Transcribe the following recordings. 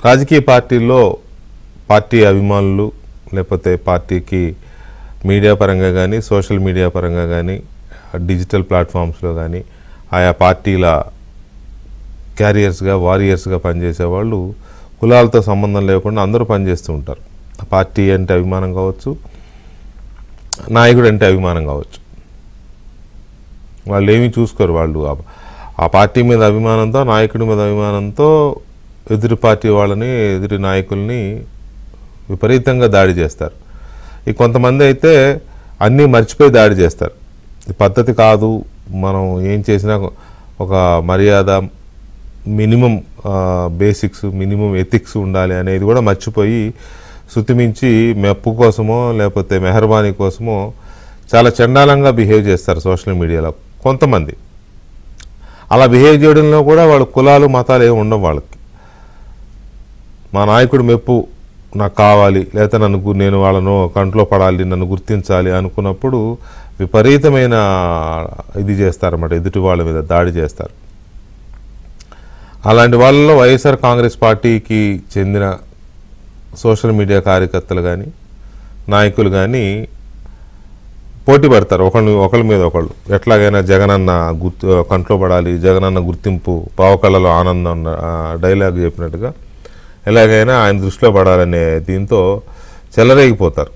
రాజకీయ పార్టీల్లో పార్టీ అభిమానులు లేకపోతే పార్టీకి మీడియా పరంగా కానీ సోషల్ మీడియా పరంగా కానీ డిజిటల్ ప్లాట్ఫామ్స్లో కానీ ఆయా పార్టీల క్యారియర్స్గా వారియర్స్గా పనిచేసే వాళ్ళు కులాలతో సంబంధం లేకుండా అందరూ పనిచేస్తూ ఉంటారు. పార్టీ అంటే అభిమానం కావచ్చు, నాయకుడు అంటే అభిమానం కావచ్చు. వాళ్ళు ఏమీ చూసుకోరు. వాళ్ళు ఆ పార్టీ మీద అభిమానంతో, నాయకుడి మీద అభిమానంతో ఎదుటి పార్టీ వాళ్ళని, ఎదుటి నాయకుల్ని విపరీతంగా దాడి చేస్తారు. ఈ కొంతమంది అయితే అన్నీ మర్చిపోయి దాడి చేస్తారు. ఇది పద్ధతి కాదు, మనం ఏం చేసినా ఒక మర్యాద, మినిమం బేసిక్స్, మినిమం ఎథిక్స్ ఉండాలి అనేది కూడా మర్చిపోయి శృతిమించి మెప్పు కోసమో లేకపోతే మెహర్బానీ కోసమో చాలా చండాలంగా బిహేవ్ చేస్తారు సోషల్ మీడియాలో కొంతమంది. అలా బిహేవ్ చేయడంలో కూడా వాళ్ళ కులాలు మతాలు ఏమి ఉండవు. వాళ్ళకి మా నాయకుడు మెప్పు నాకు కావాలి, లేకపోతే నేను వాళ్ళను కంట్లో పడాలి, నన్ను గుర్తించాలి అనుకున్నప్పుడు విపరీతమైన ఇది చేస్తారన్నమాట, ఎదుటి వాళ్ళ మీద దాడి చేస్తారు. అలాంటి వాళ్ళలో వైఎస్ఆర్ కాంగ్రెస్ పార్టీకి చెందిన సోషల్ మీడియా కార్యకర్తలు కానీ నాయకులు కానీ పోటీ పడతారు ఒకళ్ళ మీద ఒకళ్ళు. ఎట్లాగైనా జగనన్న కంట్లో పడాలి, జగనన్న గుర్తింపు, పావకళ్ళలో ఆనందం డైలాగ్ చెప్పినట్టుగా ఎలాగైనా ఆయన దృష్టిలో పడాలనే దీంతో చెలరేగిపోతారు.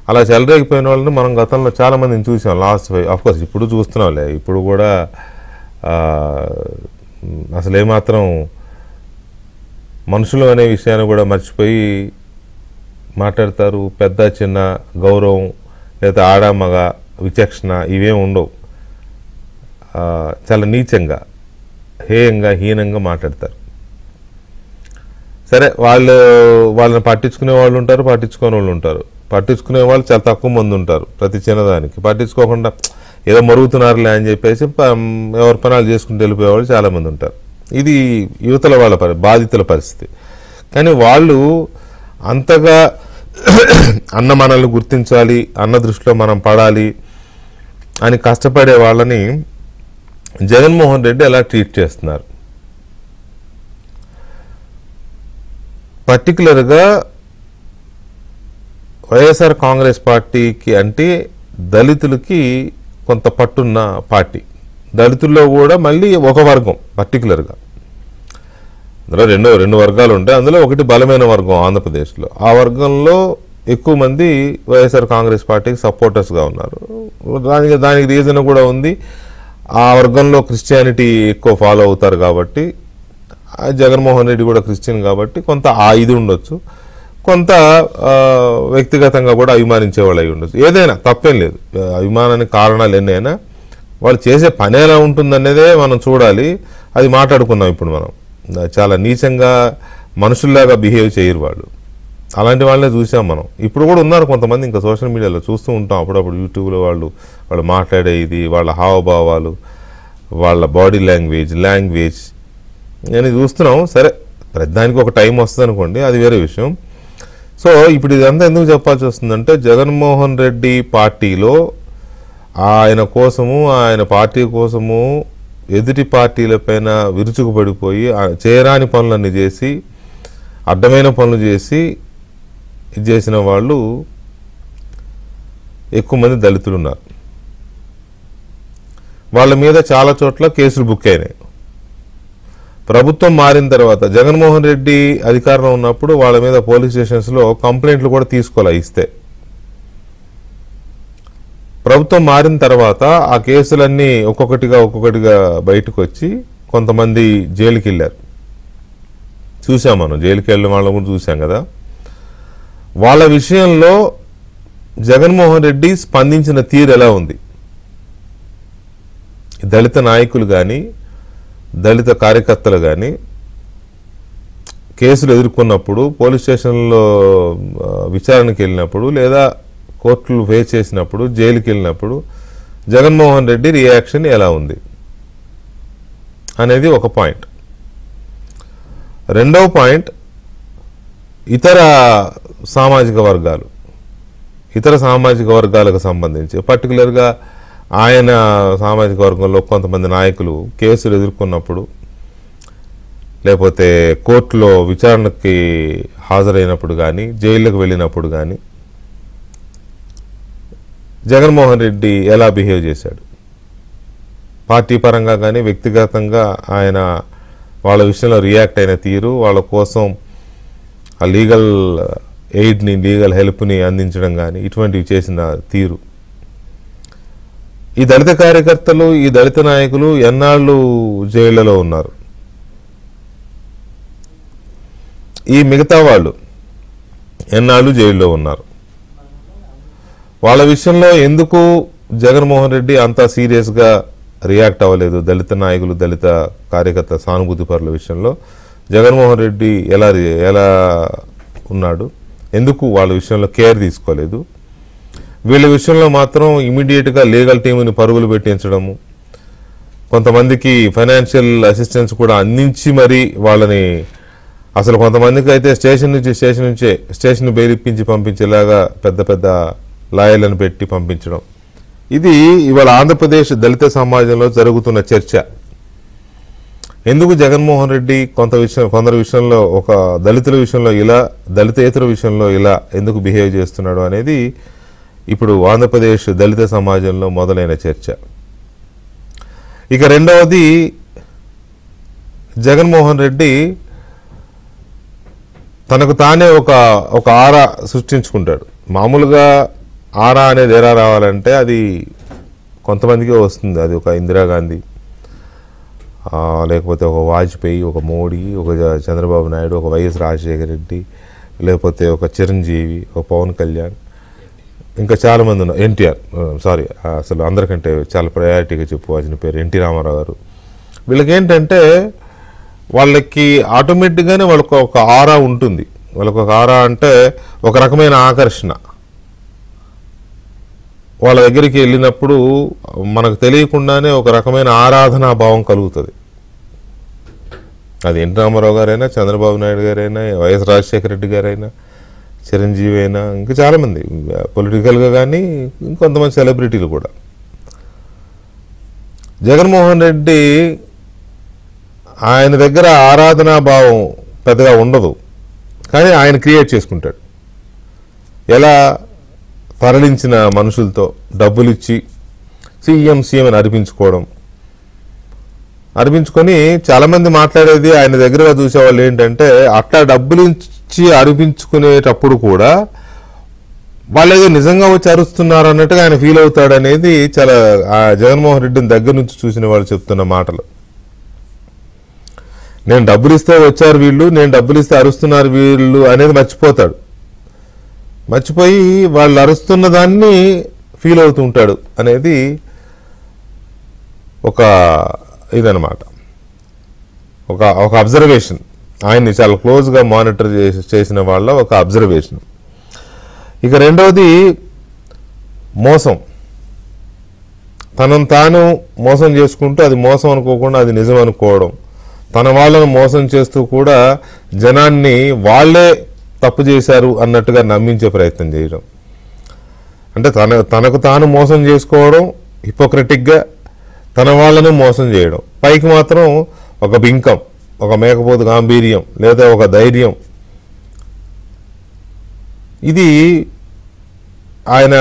అలా చెలరేగిపోయిన వాళ్ళని మనం గతంలో చాలామందిని చూసాం. లాస్ట్ ఆఫ్కోర్స్ ఇప్పుడు చూస్తున్నాంలే, ఇప్పుడు కూడా అసలు ఏమాత్రం మనుషులు అనే విషయాన్ని కూడా మర్చిపోయి మాట్లాడతారు. పెద్ద చిన్న గౌరవం లేదా ఆడామగ విచక్షణ ఇవేం ఉండవు. చాలా నీచంగా, హేయంగా, హీనంగా మాట్లాడతారు. సరే, వాళ్ళని పట్టించుకునే వాళ్ళు ఉంటారు, పట్టించుకునే వాళ్ళు ఉంటారు. పట్టించుకునే వాళ్ళు చాలా తక్కువ మంది ఉంటారు ప్రతి చిన్నదానికి. పట్టించుకోకుండా ఏదో మరుగుతున్నారులే అని చెప్పేసి ఎవరి పనాలు చేసుకుంటూ వెళ్ళిపోయేవాళ్ళు చాలామంది ఉంటారు. ఇది యువతల వాళ్ళ బాధితుల పరిస్థితి. కానీ వాళ్ళు అంతగా అన్న మనల్ని గుర్తించాలి, అన్న దృష్టిలో మనం పడాలి అని కష్టపడే వాళ్ళని జగన్మోహన్ రెడ్డి ఎలా ట్రీట్ చేస్తున్నారు. పర్టికులర్గా వైఎస్ఆర్ కాంగ్రెస్ పార్టీకి అంటే దళితులకి కొంత పట్టున్న పార్టీ. దళితుల్లో కూడా మళ్ళీ ఒక వర్గం పర్టికులర్గా, అందులో రెండు వర్గాలు ఉంటాయి. అందులో ఒకటి బలమైన వర్గం ఆంధ్రప్రదేశ్లో. ఆ వర్గంలో ఎక్కువ మంది వైఎస్ఆర్ కాంగ్రెస్ పార్టీకి సపోర్టర్స్గా ఉన్నారు. దానికి రీజన్ కూడా ఉంది. ఆ వర్గంలో క్రిస్టియానిటీ ఎక్కువ ఫాలో అవుతారు కాబట్టి, జగన్మోహన్ రెడ్డి కూడా క్రిస్టియన్ కాబట్టి కొంత ఆ ఇది ఉండొచ్చు. కొంత వ్యక్తిగతంగా కూడా అభిమానించే వాళ్ళు అయి ఉండొచ్చు. ఏదైనా తప్పేం లేదు, అభిమానానికి కారణాలు ఎన్నైనా వాళ్ళు చేసే పని ఎలా ఉంటుందనేదే మనం చూడాలి. అది మాట్లాడుకున్నాం ఇప్పుడు మనం. చాలా నీచంగా మనుషుల్లాగా బిహేవ్ చేయరు వాళ్ళు. అలాంటి వాళ్ళనే చూసాం మనం. ఇప్పుడు కూడా ఉన్నారు కొంతమంది, ఇంకా సోషల్ మీడియాలో చూస్తూ ఉంటాం అప్పుడప్పుడు. యూట్యూబ్లో వాళ్ళు మాట్లాడే ఇది, వాళ్ళ హావభావాలు, వాళ్ళ బాడీ లాంగ్వేజ్ అని చూస్తున్నాం. సరే, ప్రతిదానికి ఒక టైం వస్తుంది అనుకోండి, అది వేరే విషయం. సో ఇప్పుడు ఇదంతా ఎందుకు చెప్పాల్సి వస్తుందంటే, జగన్మోహన్ రెడ్డి పార్టీలో ఆయన కోసము, ఆయన పార్టీ కోసము ఎదుటి పార్టీలపైన విరుచుకుపడిపోయి చేయరాని పనులన్నీ చేసి, అడ్డమైన పనులు చేసి ఇది చేసిన వాళ్ళు ఎక్కువ మంది దళితులు ఉన్నారు. వాళ్ళ మీద చాలా చోట్ల కేసులు బుక్ అయినాయి. ప్రభుత్వం మారిన తర్వాత జగన్మోహన్ రెడ్డి అధికారంలో ఉన్నప్పుడు వాళ్ళ మీద పోలీస్ స్టేషన్స్లో కంప్లైంట్లు కూడా తీసుకోలే. ఇస్తే ప్రభుత్వం మారిన తర్వాత ఆ కేసులన్నీ ఒక్కొక్కటిగా బయటకు వచ్చి కొంతమంది జైలుకి వెళ్ళారు. చూసాం మనం, జైలుకి వెళ్ళిన వాళ్ళని కూడా చూసాం కదా. వాళ్ళ విషయంలో జగన్మోహన్ రెడ్డి స్పందించిన తీరు ఎలా ఉంది? దళిత నాయకులు కానీ దళిత కార్యకర్తలు కానీ కేసులు ఎదుర్కొన్నప్పుడు, పోలీస్ స్టేషన్లో విచారణకు వెళ్ళినప్పుడు, లేదా కోర్టులు ఫేస్ చేసినప్పుడు, జైలుకి వెళ్ళినప్పుడు జగన్మోహన్ రెడ్డి రియాక్షన్ ఎలా ఉంది అనేది ఒక పాయింట్. రెండవ పాయింట్, ఇతర సామాజిక వర్గాలకు సంబంధించి పర్టికులర్గా ఆయన సామాజిక వర్గంలో కొంతమంది నాయకులు కేసులు ఎదుర్కొన్నప్పుడు లేకపోతే కోర్టులో విచారణకి హాజరైనప్పుడు కానీ జైలుకు వెళ్ళినప్పుడు కానీ జగన్మోహన్ రెడ్డి ఎలా బిహేవ్ చేశాడు, పార్టీ పరంగా కానీ వ్యక్తిగతంగా ఆయన వాళ్ళ విషయంలో రియాక్ట్ అయిన తీరు, వాళ్ళ కోసం ఆ లీగల్ ఎయిడ్ని లీగల్ హెల్ప్ని అందించడం కానీ ఇటువంటివి చేసిన తీరు. ఈ దళిత కార్యకర్తలు ఈ దళిత నాయకులు ఎన్నాళ్ళు జైళ్లలో ఉన్నారు, ఈ మిగతా వాళ్ళు ఎన్నాళ్ళు జైల్లో ఉన్నారు, వాళ్ళ విషయంలో ఎందుకు జగన్మోహన్ రెడ్డి అంత సీరియస్గా రియాక్ట్ అవ్వలేదు? దళిత నాయకులు దళిత కార్యకర్త సానుభూతి పరుల విషయంలో జగన్మోహన్ రెడ్డి ఎలా ఉన్నాడు, ఎందుకు వాళ్ళ విషయంలో కేర్ తీసుకోలేదు? వీళ్ళ విషయంలో మాత్రం ఇమీడియట్గా లీగల్ టీంని పరుగులు పెట్టించడము, కొంతమందికి ఫైనాన్షియల్ అసిస్టెన్స్ కూడా అందించి మరి వాళ్ళని అసలు కొంతమందికి అయితే స్టేషన్ బెయిలిప్పించి పంపించేలాగా పెద్ద పెద్ద లాయర్లను పెట్టి పంపించడం. ఇది ఇవాళ ఆంధ్రప్రదేశ్ దళిత సమాజంలో జరుగుతున్న చర్చ. ఎందుకు జగన్మోహన్ రెడ్డి కొందరి విషయంలో ఒక దళితుల విషయంలో ఇలా, దళితేతర విషయంలో ఇలా ఎందుకు బిహేవ్ చేస్తున్నాడు అనేది ఇప్పుడు ఆంధ్రప్రదేశ్ దళిత సమాజంలో మొదలైన చర్చ. ఇక రెండవది, జగన్మోహన్ రెడ్డి తనకు తానే ఒక ఆరా సృష్టించుకుంటాడు. మామూలుగా ఆరా అనేది ఎలా రావాలంటే అది కొంతమందికి వస్తుంది. అది ఒక ఇందిరాగాంధీ, లేకపోతే ఒక వాజ్పేయి, ఒక మోడీ, ఒక చంద్రబాబు నాయుడు, ఒక వైఎస్ రాజశేఖర రెడ్డి, లేకపోతే ఒక చిరంజీవి, ఒక పవన్ కళ్యాణ్, ఇంకా చాలామంది ఉన్నారు. ఎన్టీఆర్, సారీ అసలు అందరికంటే చాలా ప్రయారిటీగా చెప్పుకోవాల్సిన పేరు ఎన్టీ రామారావు గారు. వీళ్ళకి ఏంటంటే వాళ్ళకి ఆటోమేటిక్గానే వాళ్ళకు ఒక ఆరా ఉంటుంది. వాళ్ళకు ఒక ఆరా అంటే ఒక రకమైన ఆకర్షణ. వాళ్ళ దగ్గరికి వెళ్ళినప్పుడు మనకు తెలియకుండానే ఒక రకమైన ఆరాధనా భావం కలుగుతుంది. అది ఎన్టీ రామారావు గారైనా, చంద్రబాబు నాయుడు గారైనా, వైఎస్ రాజశేఖర రెడ్డి గారైనా, చిరంజీవి అయినా, ఇంకా చాలామంది పొలిటికల్గా కానీ ఇంకొంతమంది సెలబ్రిటీలు కూడా. జగన్మోహన్ రెడ్డి ఆయన దగ్గర ఆరాధనా భావం పెద్దగా ఉండదు, కానీ ఆయన క్రియేట్ చేసుకుంటాడు. ఎలా? తరలించిన మనుషులతో డబ్బులు ఇచ్చి సీఎం అని అనిపించుకొని చాలామంది మాట్లాడేది ఆయన దగ్గరగా చూసేవాళ్ళు ఏంటంటే అట్లా డబ్బులు ఇచ్చి అనిపించుకునేటప్పుడు కూడా వాళ్ళు ఏదో నిజంగా వచ్చి అరుస్తున్నారు అన్నట్టుగా ఆయన ఫీల్ అవుతాడు అనేది చాలా జగన్మోహన్ రెడ్డిని దగ్గర నుంచి చూసిన వాళ్ళు చెప్తున్న మాటలు. నేను డబ్బులు ఇస్తే వచ్చారు వీళ్ళు, నేను డబ్బులు ఇస్తే అరుస్తున్నారు వీళ్ళు అనేది మర్చిపోతాడు. మర్చిపోయి వాళ్ళు అరుస్తున్న దాన్ని ఫీల్ అవుతూ ఉంటాడు అనేది ఒక ఇదనమాట, ఒక అబ్జర్వేషన్. ఆయన్ని చాలా క్లోజ్గా మానిటర్ చేసిన వాళ్ళ ఒక అబ్జర్వేషన్. ఇక రెండవది మోసం. తనను తాను మోసం చేసుకుంటూ అది మోసం అనుకోకుండా అది నిజం అనుకోవడం, తన వాళ్ళను మోసం చేస్తూ కూడా జనాన్ని వాళ్లే తప్పు చేశారు అన్నట్టుగా నమ్మించే ప్రయత్నం చేయడం. అంటే తనకు తాను మోసం చేసుకోవడం, హిపోక్రటిక్గా తన వాళ్ళను మోసం చేయడం. పైకి మాత్రం ఒక బింకం, ఒక మేకపోతు గాంభీర్యం లేదా ఒక ధైర్యం. ఇది ఆయన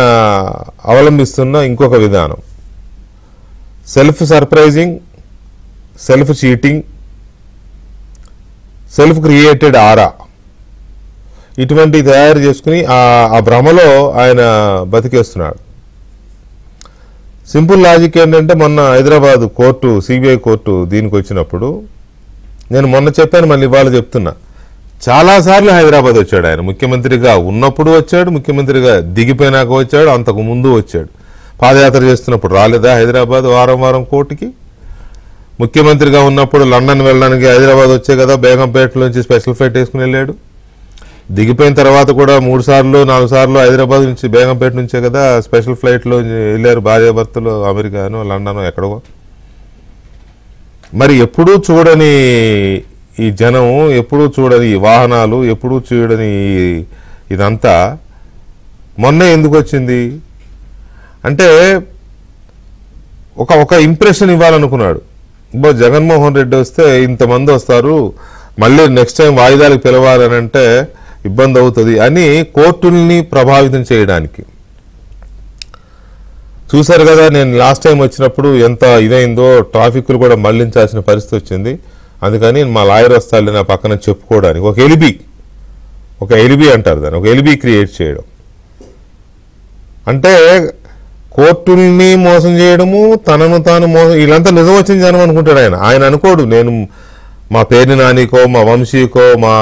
అవలంబిస్తున్న ఇంకొక విధానం. Self surprising, self cheating, self created aura, ఇటువంటి తయారు చేసుకుని ఆ భ్రమలో ఆయన బతికేస్తున్నాడు. సింపుల్ లాజిక్ ఏంటంటే మొన్న హైదరాబాద్ కోర్టు, సిబిఐ కోర్టు దీనికి వచ్చినప్పుడు నేను మొన్న చెప్పాను, మళ్ళీ ఇవాళ చెప్తున్నా, చాలాసార్లు హైదరాబాద్ వచ్చాడు ఆయన. ముఖ్యమంత్రిగా ఉన్నప్పుడు వచ్చాడు, ముఖ్యమంత్రిగా దిగిపోయినాక వచ్చాడు, అంతకు ముందు వచ్చాడు. పాదయాత్ర చేస్తున్నప్పుడు రాలేదా హైదరాబాద్ వారం కోర్టుకి? ముఖ్యమంత్రిగా ఉన్నప్పుడు లండన్ వెళ్ళడానికి హైదరాబాద్ వచ్చే కదా, బేగంపేటలోంచి స్పెషల్ ఫ్లైట్ వేసుకుని వెళ్ళాడు. దిగిపోయిన తర్వాత కూడా 3 సార్లు 4 సార్లు హైదరాబాద్ నుంచి బేగంపేట నుంచే కదా స్పెషల్ ఫ్లైట్లో వెళ్ళారు భార్యాభర్తలు, అమెరికాను లండన్ ఎక్కడో. మరి ఎప్పుడూ చూడని ఈ జనం, ఎప్పుడూ చూడని ఈ వాహనాలు, ఎప్పుడూ చూడని ఇదంతా మొన్న ఎందుకు వచ్చింది అంటే ఒక ఇంప్రెషన్ ఇవ్వాలనుకున్నాడు. జగన్మోహన్ రెడ్డి వస్తే ఇంతమంది వస్తారు, మళ్ళీ నెక్స్ట్ టైం వాయిదాలకు పిలవాలని అంటే ఇబ్బంది అవుతుంది అని కోర్టుల్ని ప్రభావితం చేయడానికి. చూశారు కదా, నేను లాస్ట్ టైం వచ్చినప్పుడు ఎంత ఇదైందో, ట్రాఫిక్లు కూడా మళ్లించాల్సిన పరిస్థితి వచ్చింది. అందుకని మా లాయర్ వస్తాడు నా పక్కన చెప్పుకోవడానికి ఒక ఎలిబి అంటారు దాన్ని, ఒక ఎలిబి క్రియేట్ చేయడం. అంటే కోర్టుల్ని మోసం చేయడము, తనను తాను మోసం, వీళ్ళంతా నిజం వచ్చిన జనం అనుకుంటాడు ఆయన అనుకోడు. నేను మా పేరుని నానికో, మా వంశీకో, మా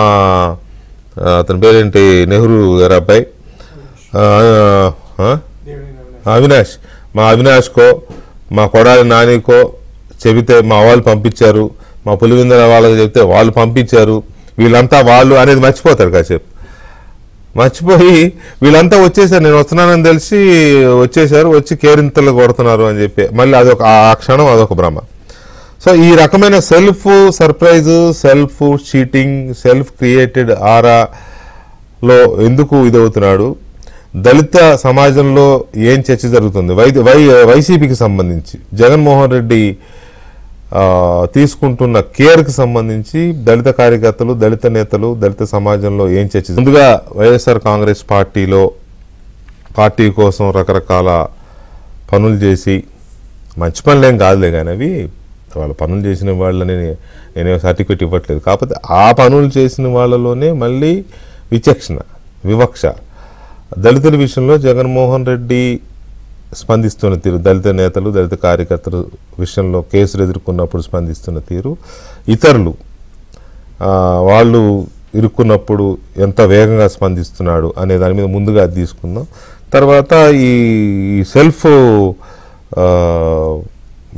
అతని పేరేంటి నెహ్రూ గారి అబ్బాయి అవినాష్, మా అవినాష్కో, మా కొడాలి నానికో చెబితే మా వాళ్ళు పంపించారు, మా పులివిందల వాళ్ళకి చెప్తే వాళ్ళు పంపించారు, వీళ్ళంతా వాళ్ళు అనేది మర్చిపోతారు. కాసేపు మర్చిపోయి వీళ్ళంతా వచ్చేసారు, నేను వస్తున్నానని తెలిసి వచ్చేసారు, వచ్చి కేరింతలు కొడుతున్నారు అని చెప్పి మళ్ళీ అదొక ఆ క్షణం అదొక భ్రమ. సో ఈ రకమైన self surprise, self cheating, self created ఆరాలో ఎందుకు ఇదవుతున్నాడు? దళిత సమాజంలో ఏం చర్చ జరుగుతుంది? వైసీపీకి సంబంధించి జగన్మోహన్ రెడ్డి తీసుకుంటున్న కేర్కి సంబంధించి దళిత కార్యకర్తలు, దళిత నేతలు, దళిత సమాజంలో ఏం చర్చ? ముందుగా వైఎస్ఆర్ కాంగ్రెస్ పార్టీ కోసం రకరకాల పనులు చేసి, మంచి పనులేం కాదులే కానీ అవి, వాళ్ళ పనులు చేసిన వాళ్ళని నేనే సర్టిఫికెట్ ఇవ్వట్లేదు, కాకపోతే ఆ పనులు చేసిన వాళ్ళలోనే మళ్ళీ వివక్ష దళితుల విషయంలో జగన్మోహన్ రెడ్డి స్పందిస్తున్న తీరు, దళిత నేతలు, దళిత కార్యకర్తల విషయంలో కేసులు ఎదుర్కొన్నప్పుడు స్పందిస్తున్న తీరు, ఇతరులు వాళ్ళు ఇరుక్కున్నప్పుడు ఎంత వేగంగా స్పందిస్తున్నాడు అనే దాని మీద ముందుగా తీసుకుందాం. తర్వాత ఈ సెల్ఫ్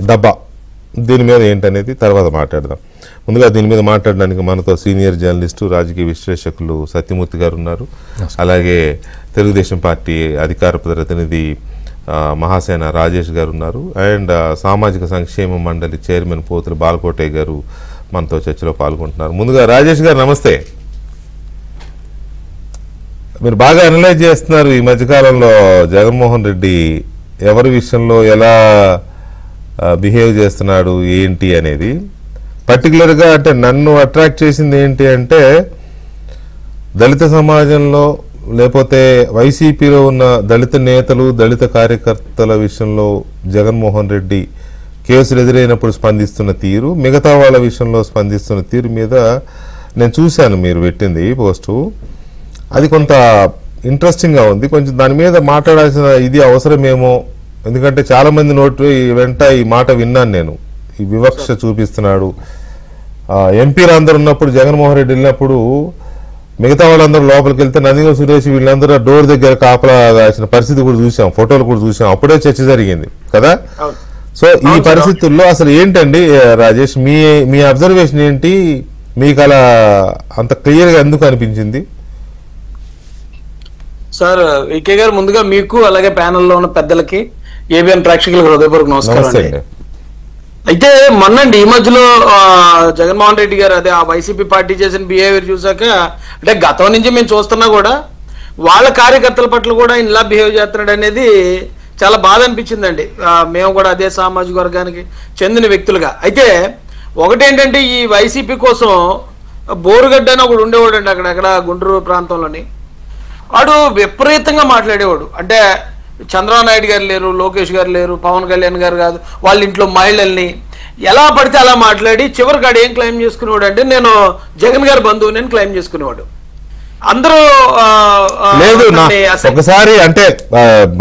డబ్బా దీని మీద ఏంటనేది తర్వాత మాట్లాడదాం. ముందుగా దీని మీద మాట్లాడడానికి మనతో సీనియర్ జర్నలిస్టు, రాజకీయ విశ్లేషకులు సత్యమూర్తి గారు ఉన్నారు. అలాగే తెలుగుదేశం పార్టీ అధికార ప్రతినిధి మహాసేన రాజేష్ గారు ఉన్నారు. అండ్ సామాజిక సంక్షేమ మండలి చైర్మన్ పోతుల బాలకోటయ్య గారు మనతో చర్చలో పాల్గొంటున్నారు. ముందుగా రాజేష్ గారు నమస్తే. మీరు బాగా అనలైజ్ చేస్తున్నారు ఈ మధ్యకాలంలో జగన్మోహన్ రెడ్డి ఎవరి విషయంలో ఎలా బిహేవ్ చేస్తున్నాడు ఏంటి అనేది. పర్టికులర్గా అంటే నన్ను అట్రాక్ట్ చేసింది ఏంటి అంటే, దళిత సమాజంలో లేకపోతే వైసీపీలో ఉన్న దళిత నేతలు, దళిత కార్యకర్తల విషయంలో జగన్మోహన్ రెడ్డి కేసులు ఎదురైనప్పుడు స్పందిస్తున్న తీరు, మిగతా వాళ్ళ విషయంలో స్పందిస్తున్న తీరు మీద నేను చూశాను మీరు పెట్టింది పోస్టు. అది కొంత ఇంట్రెస్టింగ్గా ఉంది. కొంచెం దాని మీద మాట్లాడాల్సిన ఇది అవసరమేమో, ఎందుకంటే చాలామంది నోటి వెంట ఈ మాట విన్నాను నేను. ఈ వివక్ష చూపిస్తున్నాడు. ఎంపీలు అందరూ ఉన్నప్పుడు, జగన్మోహన్ రెడ్డి వెళ్ళినప్పుడు మిగతా వాళ్ళందరూ లోపలికి వెళ్తే నందిగం సురేష్ వీళ్ళందరూ డోర్ దగ్గర కాపలా కాసిన పరిస్థితి కూడా చూసాం, ఫోటోలు కూడా చూసాం. అప్పుడే చర్చ జరిగింది కదా. సో ఈ పరిస్థితుల్లో అసలు ఏంటండి రాజేష్, మీ అబ్జర్వేషన్ ఏంటి? మీకు అలా అంత క్లియర్గా ఎందుకు అనిపించింది? సార్ వికే గారు, ముందుగా మీకు అలాగే ప్యానెల్లో ఉన్న పెద్దలకి, ఏబిఎన్ ప్రేక్షకులకు హృదయపూర్వక నమస్కారం అండి. అయితే మొన్నండి ఈ మధ్యలో జగన్మోహన్ రెడ్డి గారు అదే ఆ వైసీపీ పార్టీ చేసిన బిహేవియర్ చూసాక, అంటే గతం నుంచి మేము చూస్తున్నా కూడా వాళ్ళ కార్యకర్తల పట్ల కూడా ఇలా బిహేవ్ చేస్తున్నాడు అనేది చాలా బాధ అనిపించిందండి. మేము కూడా అదే సామాజిక వర్గానికి చెందిన వ్యక్తులుగా. అయితే ఒకటేంటంటే, ఈ వైసీపీ కోసం బోరుగడ్డ అని ఒకడు ఉండేవాడు అండి అక్కడ గుంటూరు ప్రాంతంలోని. వాడు విపరీతంగా మాట్లాడేవాడు. అంటే చంద్రబాబు నాయుడు గారు లేరు, లోకేష్ గారు లేరు, పవన్ కళ్యాణ్ గారు కాదు, వాళ్ళ ఇంట్లో మహిళల్ని ఎలా పడితే అలా మాట్లాడి చివరికి ఆడు ఏం క్లెయిమ్ చేసుకునేవాడు అంటే, నేను జగన్ గారి బంధువుని క్లెయిమ్ చేసుకునేవాడు. అందరూ లేదు, ఒకసారి అంటే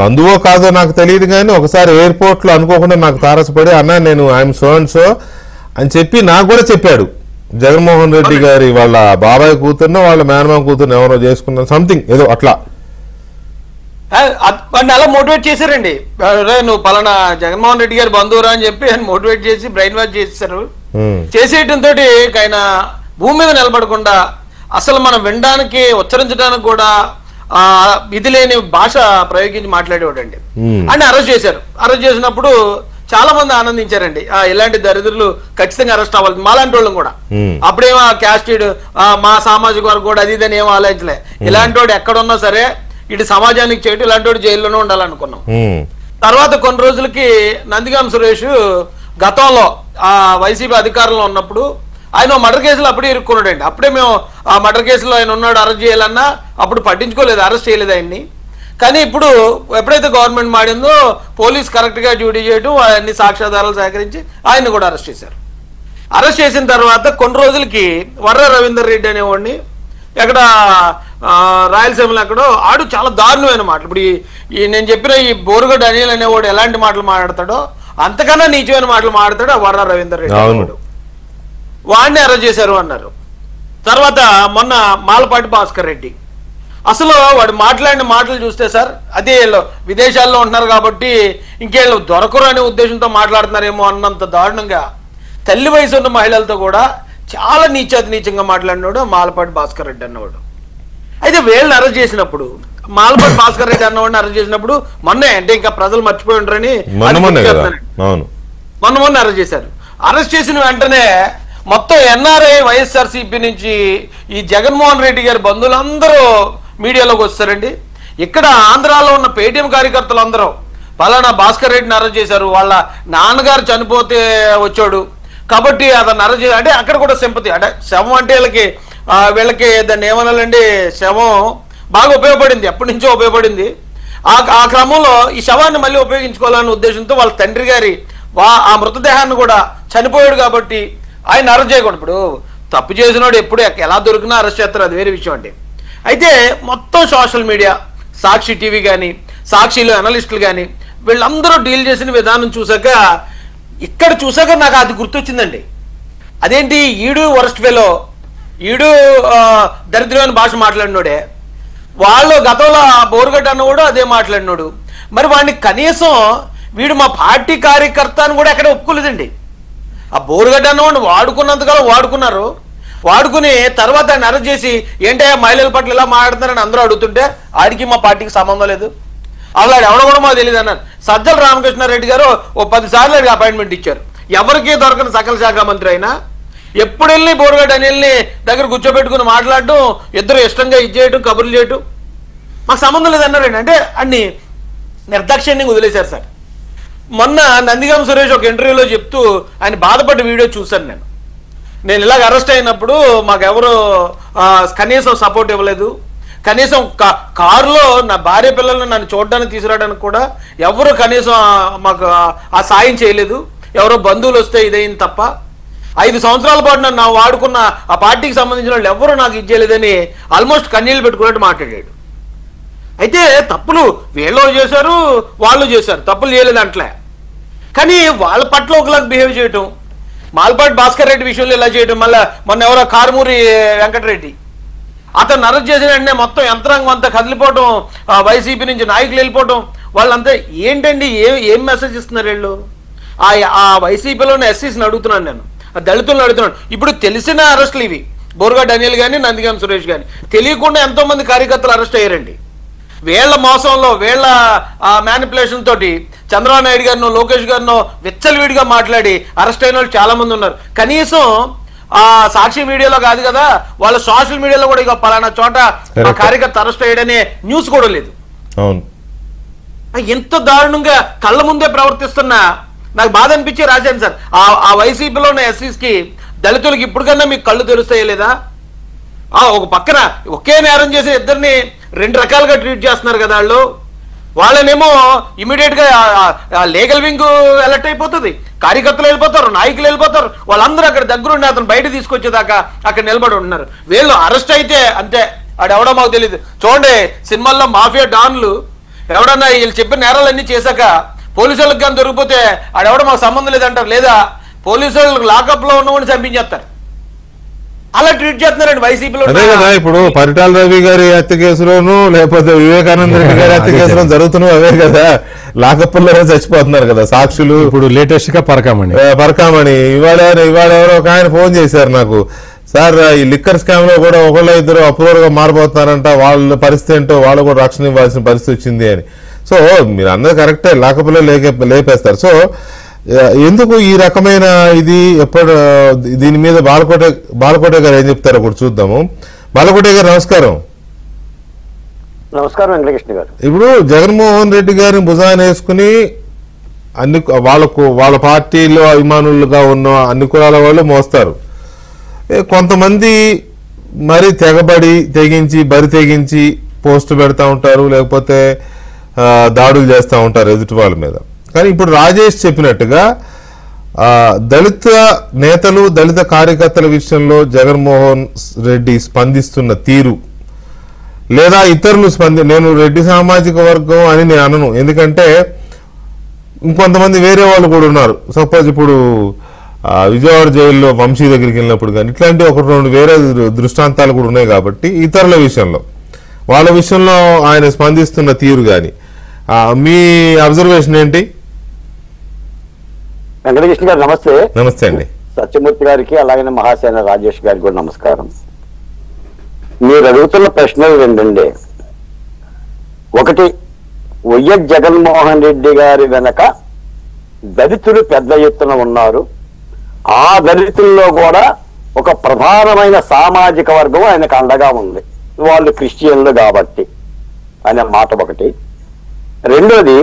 బంధువో కాదో నాకు తెలియదు కానీ ఒకసారి ఎయిర్పోర్ట్ లో అనుకోకుండా నాకు తారసపడి, అన్న నేను ఐఎమ్ సో అండ్ సో అని చెప్పి నాకు కూడా చెప్పాడు. జగన్మోహన్ రెడ్డి గారి వాళ్ళ బాబాయ్ కూతుర్నో వాళ్ళ మేనమామ కూతుర్ని ఎవరో చేసుకున్న సంథింగ్ ఏదో అట్లా అలా మోటివేట్ చేశారండి. నువ్వు పలానా జగన్మోహన్ రెడ్డి గారి బంధువురా అని చెప్పి ఆయన మోటివేట్ చేసి బ్రెయిన్ వాష్ చేశారు. చేసేయటంతో ఆయన భూమి మీద నిలబడకుండా అసలు మనం వినడానికి, ఉచ్చరించడానికి కూడా ఇది లేని భాష ప్రయోగించి మాట్లాడేవాడండి. అని అరెస్ట్ చేశారు. అరెస్ట్ చేసినప్పుడు చాలా మంది ఆనందించారండి. ఇలాంటి దరిద్రులు ఖచ్చితంగా అరెస్ట్ అవ్వాలి, మాలాంటి వాళ్ళం కూడా. అప్పుడేమో క్యాస్టెడ్ మా సామాజిక వర్గం కూడా అది ఇదని ఏమో ఆలోచించలే. ఇలాంటి వాడు ఎక్కడున్నా సరే ఇటు సమాజానికి చేయటం, ఇలాంటి వాడు జైల్లోనే ఉండాలనుకున్నాం. తర్వాత కొన్ని రోజులకి నందిగాం సురేష్ గతంలో వైసీపీ అధికారంలో ఉన్నప్పుడు ఆయన మర్డర్ కేసులో అప్పుడే ఇరుక్కున్నాడండి. అప్పుడే మేము ఆ మర్డర్ కేసులో ఆయన ఉన్నాడు, అరెస్ట్ చేయాలన్నా అప్పుడు పట్టించుకోలేదు, అరెస్ట్ చేయలేదు ఆయన్ని. కానీ ఇప్పుడు ఎప్పుడైతే గవర్నమెంట్ మాడిందో పోలీస్ కరెక్ట్గా డ్యూటీ చేయడం, అన్ని సాక్ష్యాధారాలు సేకరించి ఆయన్ని కూడా అరెస్ట్ చేశారు. అరెస్ట్ చేసిన తర్వాత కొన్ని రోజులకి వర్ర రవీందర్ రెడ్డి అనేవాడిని ఎక్కడ రాయలసీమలో ఎక్కడో ఆడు చాలా దారుణమైన మాటలు, ఇప్పుడు ఈ నేను చెప్పిన ఈ బోరుగడ్డ అనిల్ అనేవాడు ఎలాంటి మాటలు మాట్లాడతాడో అంతకన్నా నీచమైన మాటలు మాట్లాడతాడు ఆ వర్ర రవీందర్ రెడ్డి అనేవాడు. వాడిని అరెస్ట్ చేశారు అన్నారు. తర్వాత మొన్న మాలపాటి భాస్కర్ రెడ్డి, అసలు వాడు మాట్లాడిన మాటలు చూస్తే సార్, అదే విదేశాల్లో ఉంటున్నారు కాబట్టి ఇంకేళ్ళు దొరకరు అనే ఉద్దేశంతో మాట్లాడుతున్నారేమో అన్నంత దారుణంగా తల్లి వయసు ఉన్న మహిళలతో కూడా చాలా నీచంగా మాట్లాడినాడు మాలపాటి భాస్కర్ రెడ్డి అన్నవాడు. అయితే వీళ్ళని అరెస్ట్ చేసినప్పుడు, మాలపాటి భాస్కర్ రెడ్డి అన్నవాడిని అరెస్ట్ చేసినప్పుడు మొన్నే, అంటే ఇంకా ప్రజలు మర్చిపోయి ఉంటారని మొన్న అరెస్ట్ చేశారు. అరెస్ట్ చేసిన వెంటనే మొత్తం ఎన్ఆర్ఐ వైఎస్ఆర్సీపీ నుంచి ఈ జగన్మోహన్ రెడ్డి గారి బంధువులందరూ మీడియాలోకి వస్తారండి. ఇక్కడ ఆంధ్రాలో ఉన్న పేటీఎం కార్యకర్తలు అందరూ పలానా భాస్కర్ రెడ్డిని అరెస్ట్ చేశారు, వాళ్ళ నాన్నగారు చనిపోతే వచ్చాడు కాబట్టి అతను అరెస్ట్ చేశారు అంటే అక్కడ కూడా సింపతి, అంటే శవం అంటే వీళ్ళకి దాన్ని ఏమనాలండి, శవం బాగా ఉపయోగపడింది, ఎప్పటి నుంచో ఉపయోగపడింది. ఆ క్రమంలో ఈ శవాన్ని మళ్ళీ ఉపయోగించుకోవాలనే ఉద్దేశంతో వాళ్ళ తండ్రి గారి ఆ మృతదేహాన్ని కూడా చనిపోయాడు కాబట్టి ఆయన అరెస్ట్ చేయకూడదు. ఇప్పుడు తప్పు చేసినోడు ఎప్పుడు ఎలా దొరికినా అరెస్ట్ చేస్తారు, అది వేరే విషయం అండి. అయితే మొత్తం సోషల్ మీడియా, సాక్షి టీవీ కానీ, సాక్షిలో అనలిస్టులు కానీ వీళ్ళందరూ డీల్ చేసిన విధానం చూసాక, ఇక్కడ చూసాక నాకు అది గుర్తొచ్చిందండి. అదేంటి, ఈడు వరస్ట్ ఫెలో, ఈడు దరిద్రమైన భాష మాట్లాడినోడే, వాళ్ళు గతంలో బోరుగడ్డ అన్నవాడు అదే మాట్లాడినాడు. మరి వాడిని కనీసం వీడు మా పార్టీ కార్యకర్త అని కూడా ఎక్కడ ఒప్పుకోలేదండి. ఆ బోరుగడ్డ అన్నవాడిని వాడుకున్నంతకాలం వాడుకున్నారు, వాడుకుని తర్వాత ఆయన అరెస్ట్ చేసి ఏంటో మహిళల పట్ల ఇలా మాట్లాడుతున్నారని అందరూ అడుగుతుంటే ఆడికి మా పార్టీకి సంబంధం లేదు, అలా ఎవడో కూడా మాకు తెలియదు అన్నారు. సజ్జల రామకృష్ణారెడ్డి గారు ఓ 10 సార్లు అపాయింట్మెంట్ ఇచ్చారు, ఎవరికి దొరకని సకల శాఖ మంత్రి అయినా ఎప్పుడు వెళ్ళి బోరుగడ్డ అనిల్ని దగ్గర కూర్చోబెట్టుకుని మాట్లాడటం, ఇద్దరు ఇష్టంగా ఇచ్చేయటం, కబుర్లు చేయటం, మాకు సంబంధం లేదన్నారండి. అంటే అన్ని నిర్దాక్షిణ్యంగా వదిలేశారు సార్. మొన్న నందిగామ సురేష్ ఒక ఇంటర్వ్యూలో చెప్తూ ఆయన బాధపడ్డ వీడియో చూశాను. నేను ఇలాగ అరెస్ట్ అయినప్పుడు మాకెవరు కనీసం సపోర్ట్ ఇవ్వలేదు, కనీసం కారులో నా భార్య పిల్లల్ని నన్ను చూడడానికి తీసుకురావడానికి కూడా ఎవరు కనీసం మాకు ఆ సాయం చేయలేదు, ఎవరో బంధువులు వస్తే ఇదైంది తప్ప 5 సంవత్సరాల పాటు నన్ను వాడుకున్న ఆ పార్టీకి సంబంధించిన వాళ్ళు ఎవరు నాకు ఇచ్చేయలేదని ఆల్మోస్ట్ కన్నీళ్ళు పెట్టుకున్నట్టు మాట్లాడాడు. అయితే తప్పులు వీళ్ళు చేశారు, వాళ్ళు చేశారు, తప్పులు చేయలేదు అంటలే, కానీ వాళ్ళ పట్ల ఒకలాగా బిహేవ్ చేయటం, మాల్పాటి భాస్కర్ రెడ్డి విషయంలో ఇలా చేయటం, మళ్ళీ మొన్న ఎవరో కారుమూరి వెంకటరెడ్డి అతను అరెస్ట్ చేసిన వెంటనే మొత్తం యంత్రాంగం అంతా కదిలిపోవటం, వైసీపీ నుంచి నాయకులు వెళ్ళిపోవటం, వాళ్ళంతా ఏంటండి ఏం మెసేజ్ ఇస్తున్నారు వీళ్ళు? ఆ వైసీపీలోని ఎస్సీస్ని అడుగుతున్నాను నేను, దళితులను అడుగుతున్నాను. ఇప్పుడు తెలిసిన అరెస్టులు ఇవి, బోరుగడ్డ అనిల్ కానీ, నందిగామ సురేష్ కానీ, తెలియకుండా ఎంతో మంది కార్యకర్తలు అరెస్ట్ అయ్యారండి. వీళ్ళ మోసంలో, వీళ్ళ మ్యానిపులేషన్ తోటి చంద్రబాబు నాయుడు గారినో లోకేష్ గారినో విచ్చలవిడిగా మాట్లాడి అరెస్ట్ అయిన వాళ్ళు చాలా మంది ఉన్నారు. కనీసం సాక్షి మీడియాలో కాదు కదా, వాళ్ళ సోషల్ మీడియాలో కూడా ఇక పలానా చోట కార్యకర్త అరెస్ట్ అయ్యాడనే న్యూస్ కూడా లేదు. ఎంత దారుణంగా కళ్ళ ముందే ప్రవర్తిస్తున్నా నాకు బాధ అనిపించి రాశాను సార్. ఆ వైసీపీలో ఉన్న ఎస్సీస్కి, దళితులకి ఇప్పటికన్నా మీకు కళ్ళు తెరుస్తాయో లేదా? ఒక పక్కన ఒకే నేరం చేసే ఇద్దరిని 2 రకాలుగా ట్రీట్ చేస్తున్నారు కదా వాళ్ళు. వాళ్ళనేమో ఇమీడియట్ గా లీగల్ వింగ్ అలర్ట్ అయిపోతుంది, కార్యకర్తలు వెళ్ళిపోతారు, నాయకులు వెళ్ళిపోతారు, వాళ్ళందరూ అక్కడ దగ్గరుండి అతను బయట తీసుకొచ్చేదాకా అక్కడ నిలబడి ఉంటున్నారు. వీళ్ళు అరెస్ట్ అయితే అంతే, ఆడెవడో మాకు తెలియదు. చూడండి సినిమాల్లో మాఫియా డాన్లు ఎవడన్నా వీళ్ళు చెప్పిన నేరాలన్నీ చేశాక పోలీసు వాళ్ళకి కానీ దొరికిపోతే ఆడెవడో మాకు సంబంధం లేదంటారు, లేదా పోలీసు వాళ్ళకి లాకప్ లో ఉన్నవాడిని చంపించేస్తారు. అలా ట్రీట్ చేస్తున్నారండి వైసీపీలో. అదే కదా ఇప్పుడు పరిటాల రవి గారి హత్య కేసులోను, లేకపోతే వివేకానంద రెడ్డి గారి హత్య కేసులో జరుగుతున్నావు అవే కదా, లాకప్పుల్లోనే చచ్చిపోతున్నారు కదా సాక్షులు. ఇప్పుడు లేటెస్ట్ గా పరకామణి ఇవాళ ఎవరో ఒక ఆయన ఫోన్ చేశారు నాకు, సార్ ఈ లిక్కర్ స్కామ్ లో కూడా ఒకళ్ళ ఇద్దరు అప్రూవల్ గా మారిపోతున్నారంట, వాళ్ళ పరిస్థితి ఏంటో వాళ్ళు కూడా రక్షణ ఇవ్వాల్సిన పరిస్థితి వచ్చింది అని. సో మీరు అందరూ కరెక్టే, లాకప్పుల్లో లేపేస్తారు. సో ఎందుకు ఈ రకమైన ఇది ఎప్పుడు దీని మీద బాలకోట గారు ఏం చెప్తారో కూడా చూద్దాము. బాలకోట గారు నమస్కారం. నమస్కారం వెంకటకృష్ణ గారు. ఇప్పుడు జగన్మోహన్ రెడ్డి గారిని భుజాన్ని వేసుకుని అన్ని వాళ్ళ పార్టీలో అభిమానులుగా ఉన్న అన్ని కులాల వాళ్ళు మోస్తారు. కొంతమంది మరి తెగించి పోస్టు పెడతా ఉంటారు, లేకపోతే దాడులు చేస్తూ ఉంటారు ఎదుటి వాళ్ళ మీద. కానీ ఇప్పుడు రాజేష్ చెప్పినట్టుగా దళిత నేతలు దళిత కార్యకర్తల విషయంలో జగన్మోహన్ రెడ్డి స్పందిస్తున్న తీరు, లేదా ఇతరులు నేను రెడ్డి సామాజిక వర్గం అని నేను అనను, ఎందుకంటే ఇంకొంతమంది వేరే వాళ్ళు కూడా ఉన్నారు. సపోజ్ ఇప్పుడు విజయవాడ జైల్లో వంశీ దగ్గరికి వెళ్ళినప్పుడు కానీ ఇట్లాంటి ఒకటి రెండు వేరే దృష్టాంతాలు కూడా ఉన్నాయి. కాబట్టి ఇతరుల విషయంలో వాళ్ళ విషయంలో ఆయన స్పందిస్తున్న తీరు కానీ మీ అబ్జర్వేషన్ ఏంటి? వెంకటకృష్ణ గారు నమస్తే. నమస్తే అండి. సత్యమూర్తి గారికి అలాగే మహాసేన రాజేష్ గారికి కూడా నమస్కారం. మీరు అడుగుతున్న ప్రశ్నలు రెండండి. ఒకటి, వైఎస్ జగన్మోహన్ రెడ్డి గారి వెనక దళితులు పెద్ద ఎత్తున ఉన్నారు, ఆ దళితుల్లో కూడా ఒక ప్రధానమైన సామాజిక వర్గం ఆయనకు అండగా ఉంది, వాళ్ళు క్రిస్టియన్లు కాబట్టి అనే మాట ఒకటి. రెండోది,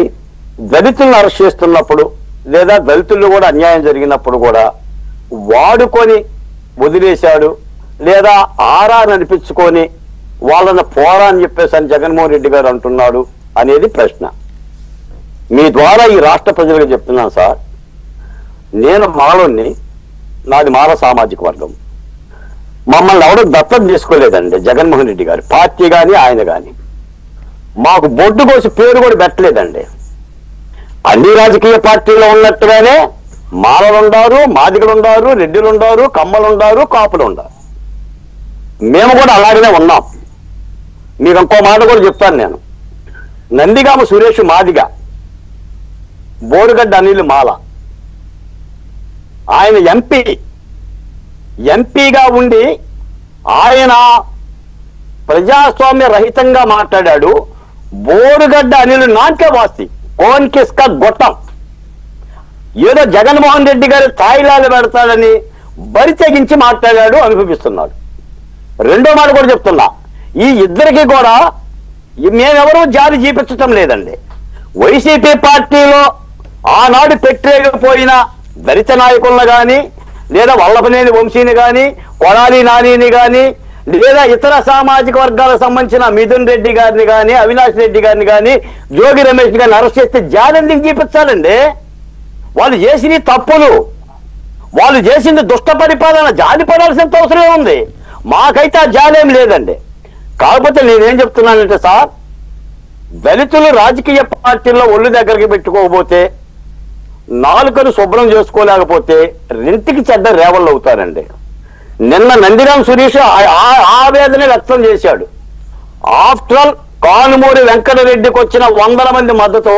దళితులను అరెస్ట్ చేస్తున్నప్పుడు లేదా దళితుల్లో కూడా అన్యాయం జరిగినప్పుడు కూడా వాడుకొని వదిలేశాడు, లేదా ఆరా నడిపించుకొని వాళ్ళని పోరా అని చెప్పేసి అని జగన్మోహన్ రెడ్డి గారు అంటున్నాడు అనేది ప్రశ్న. మీ ద్వారా ఈ రాష్ట్ర ప్రజలకు చెప్తున్నాను సార్, నేను మాలోని, నాది మాల సామాజిక వర్గం. మమ్మల్ని ఎవడో దత్తత తీసుకోలేదండి జగన్మోహన్ రెడ్డి గారు, పార్టీ కానీ ఆయన కానీ. మాకు బొడ్డు కోసి పేరు కూడా పెట్టలేదండి. అన్ని రాజకీయ పార్టీలో ఉన్నట్టుగానే మాలలు ఉండారు, మాదిగలు ఉండారు, రెడ్డిలు ఉండారు, కమ్మలు ఉండారు, కాపులు ఉండారు. మేము కూడా అలాగనే ఉన్నాం. మీకు ఇంకో మాట కూడా చెప్తాను నేను. నందిగామ సురేష్ మాదిగ, బోరుగడ్డ అనిల్ మాల. ఆయన ఎంపీగా ఉండి ఆయన ప్రజాస్వామ్య రహితంగా మాట్లాడాడు. బోరుగడ్డ అనిల్ నాన్కే వాసి కోన్ కిస్కా గొట్టం, ఏదో జగన్మోహన్ రెడ్డి గారు తాయిలాలు పెడతాడని బరి తెగించి మాట్లాడాడు, అనుభవిస్తున్నాడు. రెండో మాట కూడా చెప్తున్నా, ఈ ఇద్దరికి కూడా మేమెవరూ జాలి చూపించటం లేదండి. వైసీపీ పార్టీలో ఆనాడు పెట్టలేకపోయిన దళిత నాయకులను కానీ, లేదా వల్లభనేని వంశీని కానీ, కొడాలి నానిని కానీ, లేదా ఇతర సామాజిక వర్గాలకు సంబంధించిన మిథున్ రెడ్డి గారిని కానీ, అవినాష్ రెడ్డి గారిని కానీ, జోగి రమేష్ గారిని అరెస్ట్ చేస్తే జాలి ఎందుకు చూపించాలండి? వాళ్ళు చేసిన తప్పులు, వాళ్ళు చేసింది దుష్ట పరిపాలన, జాలి పడాల్సినంత అవసరం ఉంది. మాకైతే ఆ జాలేం లేదండి. కాకపోతే నేనేం చెప్తున్నానంటే సార్, దళితులు రాజకీయ పార్టీల్లో ఒళ్ళు దగ్గరికి పెట్టుకోకపోతే, నాలుకను శుభ్రం చేసుకోలేకపోతే రెంటికి చెడ్డ రేవళ్ళు అవుతారండి. నిన్న నందిగాం సురేష్ ఆవేదన వ్యక్తం చేశాడు. ఆఫ్టర్ ఆల్ కానుమూరి వెంకటరెడ్డికి వచ్చిన 100 మంది మద్దతు,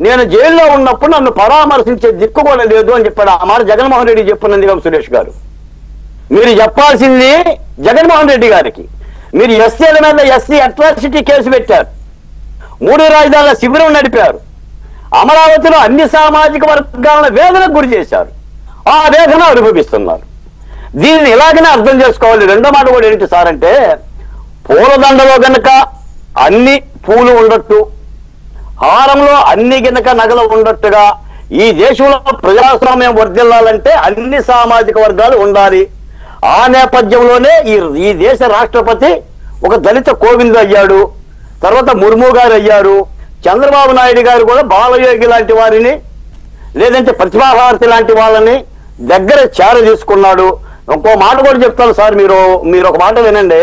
నేను జైల్లో ఉన్నప్పుడు నన్ను పరామర్శించే దిక్కు కూడా లేదు అని చెప్పాడు. ఆ మాట జగన్మోహన్ రెడ్డి చెప్పు నందిగాం సురేష్ గారు. మీరు చెప్పాల్సింది జగన్మోహన్ రెడ్డి గారికి. మీరు ఎస్సీల మీద ఎస్సీ అట్రాసిటీ కేసు పెట్టారు, 3 రాజధానుల శిబిరం నడిపారు, అమరావతిలో అన్ని సామాజిక వర్గాలను వేదనకు గురి చేశారు, ఆ వేదన అనుభవిస్తున్నారు. దీనిని ఇలాగనే అర్థం చేసుకోవాలి. రెండో మాట కూడా ఏంటి సార్ అంటే, పూలదండలో గనక అన్ని పూలు ఉండట్టు, హారంలో అన్ని గనక నగలు ఉండట్టుగా ఈ దేశంలో ప్రజాస్వామ్యం వర్ధిల్లాలంటే అన్ని సామాజిక వర్గాలు ఉండాలి. ఆ నేపథ్యంలోనే ఈ దేశ రాష్ట్రపతి ఒక దళిత కోవింద్ అయ్యాడు, తర్వాత ముర్ము గారు అయ్యారు, చంద్రబాబు నాయుడు గారు కూడా బాలయోగి లాంటి వారిని, లేదంటే ప్రతిభాభారతి లాంటి వాళ్ళని దగ్గర చేర తీసుకున్నాడు. ఇంకో మాట కూడా చెప్తాను సార్, మీరు ఒక మాట వినండి.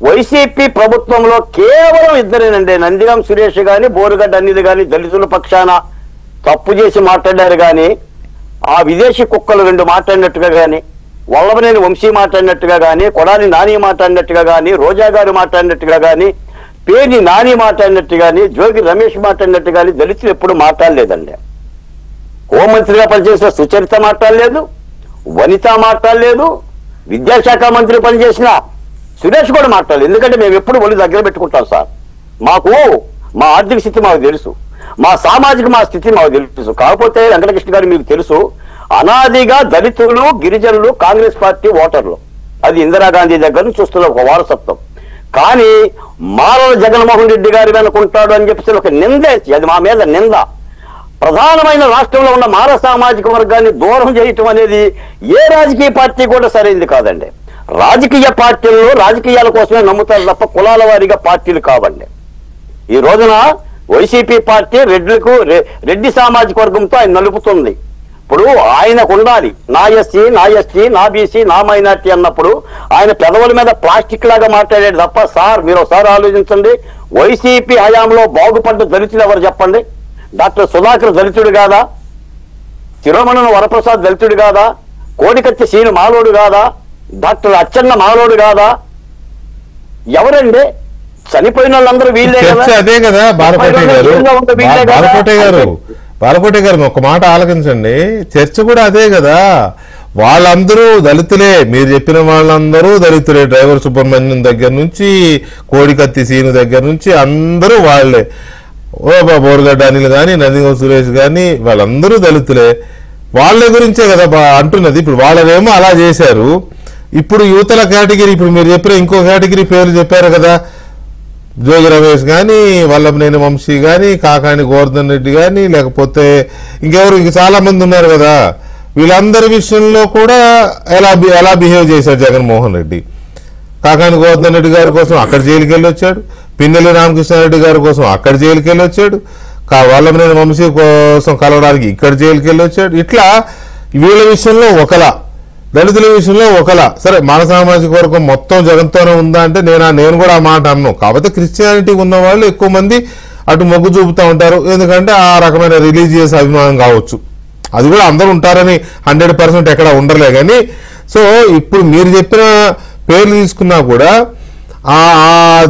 వైసీపీ ప్రభుత్వంలో కేవలం ఇద్దరేనండి, నందిగాం సురేష్ గాని, బోరుగడ్డ అనిల్ గాని దళితుల పక్షాన తప్పు చేసి మాట్లాడారు కానీ, ఆ విదేశీ కుక్కలు 2 మాట్లాడినట్టుగా కానీ, వల్లభనేని వంశీ మాట్లాడినట్టుగా కానీ, కొడాలి నాని మాట్లాడినట్టుగా కానీ, రోజా గారు మాట్లాడినట్టుగా కానీ, పేర్ని నాని మాట్లాడినట్టు కానీ, జోగి రమేష్ మాట్లాడినట్టు కానీ దళితులు ఎప్పుడు మాట్లాడలేదండి. హోంమంత్రిగా పనిచేసిన సుచరిత మాట్లాడలేదు, వనిత మాట్లాడలేదు, విద్యాశాఖ మంత్రి పనిచేసిన సురేష్ కూడా మాట్లాడలేదు. ఎందుకంటే మేము ఎప్పుడు ఒళ్ళు దగ్గర పెట్టుకుంటాం సార్. మా ఆర్థిక స్థితి మాకు తెలుసు, మా స్థితి మాకు తెలుసు. కాకపోతే వెంకటకృష్ణ గారు మీకు తెలుసు, అనాదిగా దళితులు, గిరిజనులు కాంగ్రెస్ పార్టీ ఓటర్లు, అది ఇందిరాగాంధీ దగ్గర నుంచి చూస్తున్న ఒక వారసత్వం. కానీ మాలల జగన్మోహన్ రెడ్డి గారి వెనుకుంటాడు అని చెప్పేసి ఒక నిందేసి, అది మా మీద నింద. ప్రధానమైన రాష్ట్రంలో ఉన్న మాల సామాజిక వర్గాన్ని దూరం చేయటం అనేది ఏ రాజకీయ పార్టీ కూడా సరైనది కాదండి. రాజకీయ పార్టీల్లో రాజకీయాల కోసమే నమ్ముతారు తప్ప కులాల వారీగా పార్టీలు కావండి. ఈ రోజున వైసీపీ పార్టీ రెడ్డి సామాజిక వర్గంతో ఆయన నలుపుతుంది. ఇప్పుడు ఆయనకు ఉండాలి నా ఎస్సీ, నా ఎస్టీ, నా బీసీ, నా మైనార్టీ అన్నప్పుడు ఆయన పెదవుల మీద ప్లాస్టిక్ లాగా మాట్లాడాడు తప్ప, సార్ మీరు ఒకసారి ఆలోచించండి, వైసీపీ హయాంలో బాగుపడ్డ దళితులు ఎవరు చెప్పండి? డాక్టర్ సుధాకర్ దళితుడు కాదా? తిరుమల వరప్రసాద్ దళితుడు కాదా? కోడికత్తి సీను మాలోడు కాదా? డాక్టర్ అచ్చెన్న మాలోడు కాదా? ఎవరండి? చనిపోయిన వాళ్ళందరూ వీళ్ళే కదా. అదే కదా బాలకోటే గారు ఒక మాట ఆలకించండి, చర్చ కూడా అదే కదా. వాళ్ళందరూ దళితులే, మీరు చెప్పిన వాళ్ళందరూ దళితులే. డ్రైవర్ సుబ్రహ్మణ్యం దగ్గర నుంచి కోడికత్తి సీను దగ్గర నుంచి అందరూ వాళ్లే. బోరుగడ్డ అనిల్ గాని, నందిగం సురేష్ గాని వాళ్ళందరూ దళితులే. వాళ్ళ గురించే కదా అంటున్నది. ఇప్పుడు వాళ్ళేమో అలా చేశారు. ఇప్పుడు యువతల కేటగిరీ, ఇప్పుడు మీరు చెప్పిన ఇంకో కేటగిరీ పేర్లు చెప్పారు కదా, జోగి రమేష్ గాని, వల్లభనేని వంశీ గాని, కాకాని గోవర్ధన్ రెడ్డి గాని, లేకపోతే ఇంకెవరు చాలా మంది ఉన్నారు కదా. వీళ్ళందరి విషయంలో కూడా ఎలా బిహేవ్ చేశారు జగన్మోహన్ రెడ్డి. కాకాని గోవర్ధన్ రెడ్డి గారి కోసం అక్కడ జైలుకి వెళ్ళి వచ్చాడు, పిన్నెల్లి రామకృష్ణారెడ్డి గారి కోసం అక్కడ జైలుకి వెళ్ళి వచ్చాడు, వల్లభనేని వంశీ కోసం కలవడానికి ఇక్కడ జైలుకి వెళ్ళి వచ్చాడు. ఇట్లా వీళ్ళ విషయంలో ఒకలా, దళితుల విషయంలో ఒకలా. సరే, మన సామాజిక వర్గం మొత్తం జగన్తోనే ఉందా అంటే నేను కూడా ఆ మాట అన్నాను. కాకపోతే క్రిస్టియానిటీ ఉన్న వాళ్ళు ఎక్కువ మంది అటు మొగ్గు చూపుతూ ఉంటారు. ఎందుకంటే ఆ రకమైన రిలీజియస్ అభిమానం కావచ్చు, అది కూడా అందరూ ఉంటారని 100% ఎక్కడ ఉండలే. కానీ సో ఇప్పుడు మీరు చెప్పిన పేర్లు తీసుకున్నా కూడా ఆ